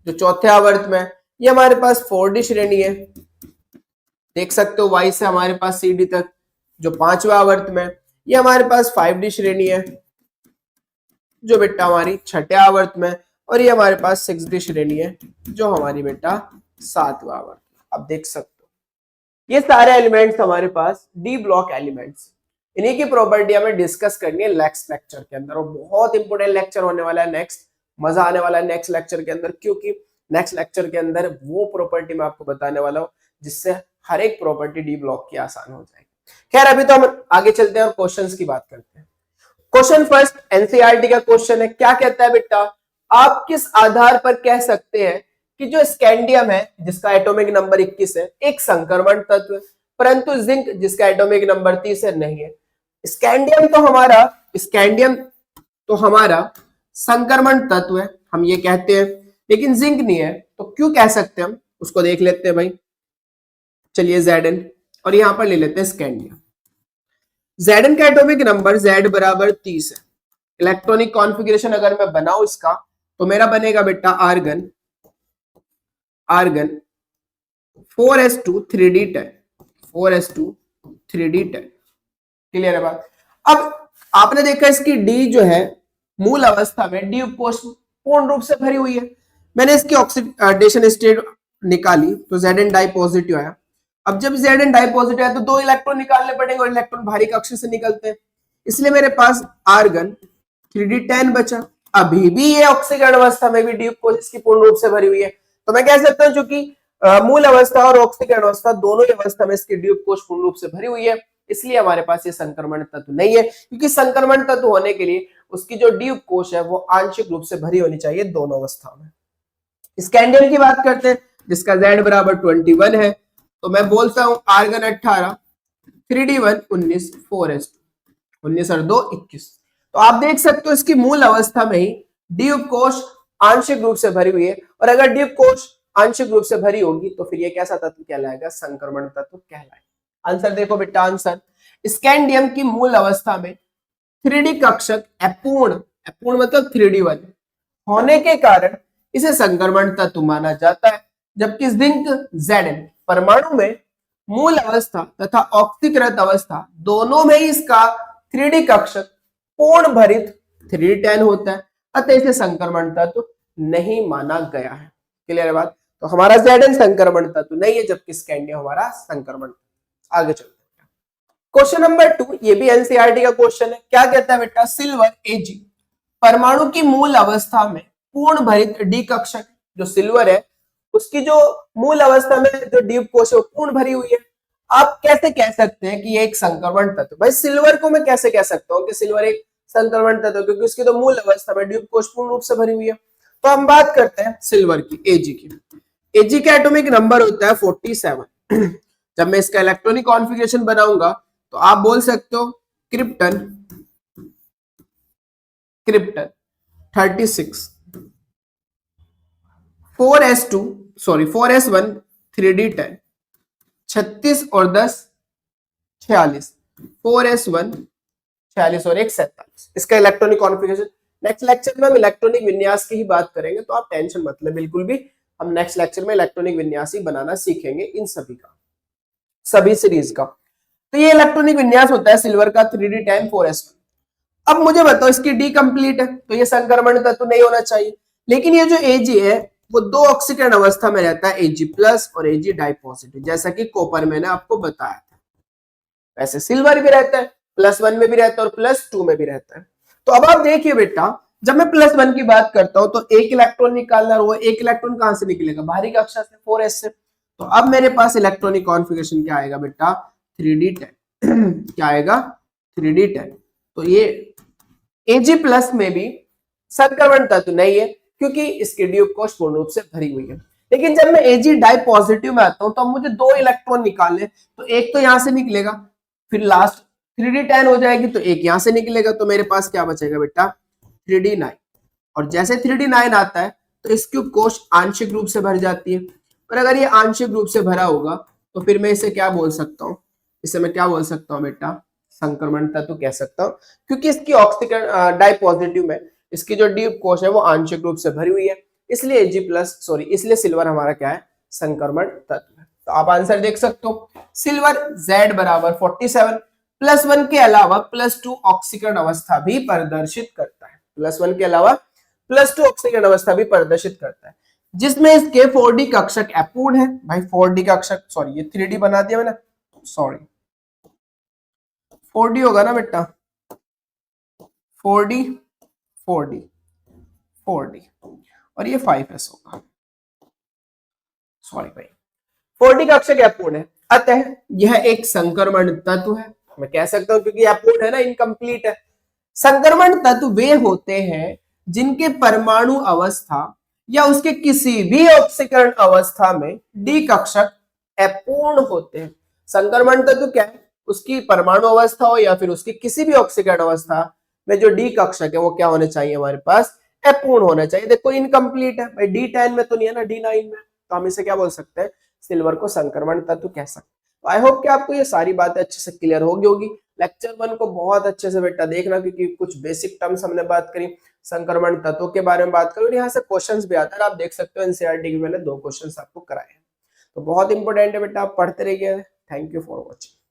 जो चौथे आवर्त में, ये हमारे पास 4D श्रेणी है, देख सकते हो Y से हमारे पास CD तक जो 5वें आवर्त में। ये हमारे पास 5D श्रेणी है जो बेटा हमारी छठे आवर्त में, और ये हमारे पास 6D श्रेणी है जो हमारी बेटा 7वां आवर्त। अब देख सकते हो ये सारे एलिमेंट्स हमारे पास डी ब्लॉक एलिमेंट्स। इन्हीं की प्रॉपर्टी हमें डिस्कस करनी है नेक्स्ट लेक्चर के अंदर, और बहुत इंपोर्टेंट लेक्चर होने वाला है नेक्स्ट। मजा आने वाला है नेक्स्ट लेक्चर के अंदर, क्योंकि नेक्स्ट लेक्चर के अंदर वो प्रॉपर्टी मैं आपको बताने वाला हूँ जिससे हर एक प्रॉपर्टी डी ब्लॉक की आसान हो जाएगी। खैर, अभी तो हम आगे चलते हैं और क्वेश्चंस की बात करते हैं। क्वेश्चन फर्स्ट एनसीईआरटी का क्वेश्चन है। क्या कहता है बेटा? आप किस आधार पर कह सकते हैं कि जो स्कैंडियम है जिसका एटॉमिक नंबर 21 है एक संक्रमण तत्व है, परंतु जिंक जिसका एटॉमिक नंबर 30 है नहीं है। स्कैंडियम तो हमारा संक्रमण तत्व है, हम ये कहते हैं, लेकिन जिंक नहीं है। तो क्यों कह सकते हैं हम, उसको देख लेते हैं भाई। चलिए Zn और यहां पर ले लेते हैं स्कैंडियम। Zn का एटॉमिक नंबर Z बराबर 30 है। इलेक्ट्रॉनिक कॉन्फ़िगरेशन अगर मैं बनाऊं इसका तो मेरा बनेगा बेटा argon 4s2 3d10 4s2 3d10। Clear है बात। अब आपने देखा इसकी डी जो है मूल अवस्था में डी उपकोष पूर्ण रूप से भरी हुई है। मैंने इसकी ऑक्सीडेशन स्टेट निकाली तो Zn डाई पॉजिटिव आया। अब जब Zn डाई पॉजिटिव आया तो 2 इलेक्ट्रॉन निकालने पड़ेंगे और इलेक्ट्रॉन बाहरी कक्ष से निकलते हैं, इसलिए मेरे पास आर्गन 3d10 बचा। अभी भी ये ऑक्सीकरण अवस्था में भी डी उपकोष इसकी पूर्ण रूप से भरी हुई है। तो मैं कह सकता हूं चूंकि मूल अवस्था और ऑक्सीकरण अवस्था दोनों ही अवस्था में इसकी डी उपकोष पूर्ण रूप से भरी हुई है, इसलिए हमारे पास ये संक्रमण तत्व नहीं है। क्योंकि संक्रमण तत्व होने के लिए उसकी जो डी उपकोष है वो आंशिक रूप से भरी होनी चाहिए दोनों अवस्थाओं में। स्कैंडियम की बात करते हैं जिसका Z बराबर 21 है, तो मैं बोलता हूं आर्गन 18 3d1 19 4s2 19 और 2 21। तो आप देख सकते हो इसकी मूल अवस्था में ही डी उपकोष आंशिक रूप से भरी हुई है, और अगर डी उपकोष आंशिक रूप से भरी होगी तो फिर ये कैसा तत्व कहलाएगा, संक्रमण तत्व कहलाएगा। आंसर देखो बेटा, आंसर स्कैंडियम की मूल अवस्था में 3d कक्षक अपूर्ण मतलब 3d1 होने के कारण इसे संक्रमण तत्व माना जाता है, जबकि जिंक Zn परमाणु में मूल अवस्था तथा ऑक्सीकृत अवस्था दोनों में ही इसका 3d कक्षक पूर्ण भरित 3d10 होता है, अतः इसे संक्रमण तत्व नहीं माना गया है। क्लियर है बात। तो हमारा Zn संक्रमण तत्व नहीं है, जबकि स्कैंडियम हमारा संक्रमण। आगे चलते हैं क्वेश्चन नंबर 2, ये भी एनसीईआरटी का क्वेश्चन है। क्या कहता है बेटा, सिल्वर Ag परमाणु की मूल अवस्था में पूर्ण भरित डी कक्षक, जो सिल्वर है उसकी जो मूल अवस्था में जो डी उपकोष है वो पूर्ण भरी हुई है। आप कैसे कह सकते हैं कि ये एक संक्रमण तत्व? भाई सिल्वर को मैं कैसे कह सकता हूँ कि सिल्वर एक संक्रमण तत्व, क्योंकि उसकी तो मूल अवस्था में डी उपकोष पूर्ण रूप से भरी हुई है। तो हम बात करते हैं सिल्वर की, Ag की। Ag का एटॉमिक नंबर होता है 47। जब मैं इसका इलेक्ट्रॉनिक कॉन्फ़िगरेशन बनाऊंगा तो आप बोल सकते हो क्रिप्टन 36 4s1 3d10 36 और 10 46 4s1 46 और 1 47। इसका इलेक्ट्रॉनिक कॉन्फ़िगरेशन नेक्स्ट लेक्चर में हम इलेक्ट्रॉनिक विन्यास की ही बात करेंगे, तो आप टेंशन मत ले बिल्कुल भी। हम नेक्स्ट लेक्चर में इलेक्ट्रॉनिक विन्यास ही बनाना सीखेंगे इन सभी सीरीज का। तो ये इलेक्ट्रॉनिक विन्यास होता है सिल्वर का 3d10 4s1। अब मुझे बताओ इसकी डी कंप्लीट है तो ये संक्रमण तत्व नहीं होना चाहिए, लेकिन ये जो Ag है वो 2 ऑक्सीकरण अवस्था में रहता है, Ag+ और Ag डाई पॉजिटिव, जैसा कि कॉपर मैंने आपको बताया था। वैसे सिल्वर भी रहता है, +1 में भी रहता है और +2 में भी रहता है। तो अब आप देखिए बेटा, जब मैं +1 की बात करता हूं तो 1 इलेक्ट्रॉन निकालना, वो 1 इलेक्ट्रॉन कहां से निकलेगा, बाहरी कक्षा से 4s से। तो अब मेरे पास इलेक्ट्रॉनिक कॉन्फ़िगरेशन क्या आएगा बेटा, 3d10। क्या आएगा, 3d10। तो ये Ag+ में भी संक्रमण तत्व नहीं है, क्योंकि इसकी डी उपकोष पूर्ण रूप से भरी हुई है। लेकिन जब मैं Ag डाई पॉजिटिव में आता हूं तो अब मुझे 2 इलेक्ट्रॉन निकालने, तो एक तो यहां से निकलेगा, फिर लास्ट 3d10 हो जाएगी तो एक यहां से निकलेगा, तो मेरे पास क्या बचेगा बेटा, 3d9। और जैसे 3d9 आता है तो इसकी उपकोष आंशिक रूप से भर जाती है, और अगर ये आंशिक रूप से भरा होगा तो फिर मैं इसे क्या बोल सकता हूँ, इसे मैं क्या बोल सकता हूँ बेटा, संक्रमण तत्व कह सकता हूं, क्योंकि इसकी ऑक्सीकरण डाई पॉजिटिव में इसकी जो डी उपकोष है वो आंशिक रूप से भरी हुई है, इसलिए इसलिए सिल्वर हमारा क्या है, संक्रमण तत्व है। तो आप आंसर देख सकते हो, सिल्वर Z बराबर 47 +1 के अलावा +2 ऑक्सीकरण अवस्था भी प्रदर्शित करता है। +1 के अलावा +2 ऑक्सीकरण अवस्था भी प्रदर्शित करता है, जिसमें इसके 4d कक्षक अपूर्ण है। भाई 4d कक्षक, सॉरी ये 3d बना दिया मैंने, सॉरी 4d होगा ना बेटा, 4d और ये 5s होगा, सॉरी भाई 4d कक्षक अपूर्ण है, अतः यह एक संक्रमण तत्व है। मैं कह सकता हूं क्योंकि अपूर्ण है ना, इनकम्प्लीट है। संक्रमण तत्व वे होते हैं जिनके परमाणु अवस्था या उसके किसी भी ऑक्सीकरण अवस्था में डी कक्षक अपूर्ण होते हैं। संक्रमण तत्व क्या है, उसकी परमाणु अवस्था हो या फिर उसकी किसी भी ऑक्सीकरण अवस्था में जो डी कक्षक है वो क्या होने चाहिए, हमारे पास अपूर्ण होना चाहिए। देखो इनकम्प्लीट है भाई, D10 में तो नहीं है ना, D9 में, तो हम इसे क्या बोल सकते हैं, सिल्वर को संक्रमण तत्व कह सकते हैं। आई होप कि आपको ये सारी बातें अच्छे से क्लियर होगी होगी। लेक्चर 1 को बहुत अच्छे से बेटा देखना, क्योंकि कुछ बेसिक टर्म्स हमने बात करी, संक्रमण तत्वों के बारे में बात करी, और यहाँ से क्वेश्चंस भी आता है, आप देख सकते हो एनसीईआरटी की मैंने 2 क्वेश्चंस आपको कराए हैं। तो बहुत इंपॉर्टेंट है बेटा, आप पढ़ते रहिए। Thank you for watching.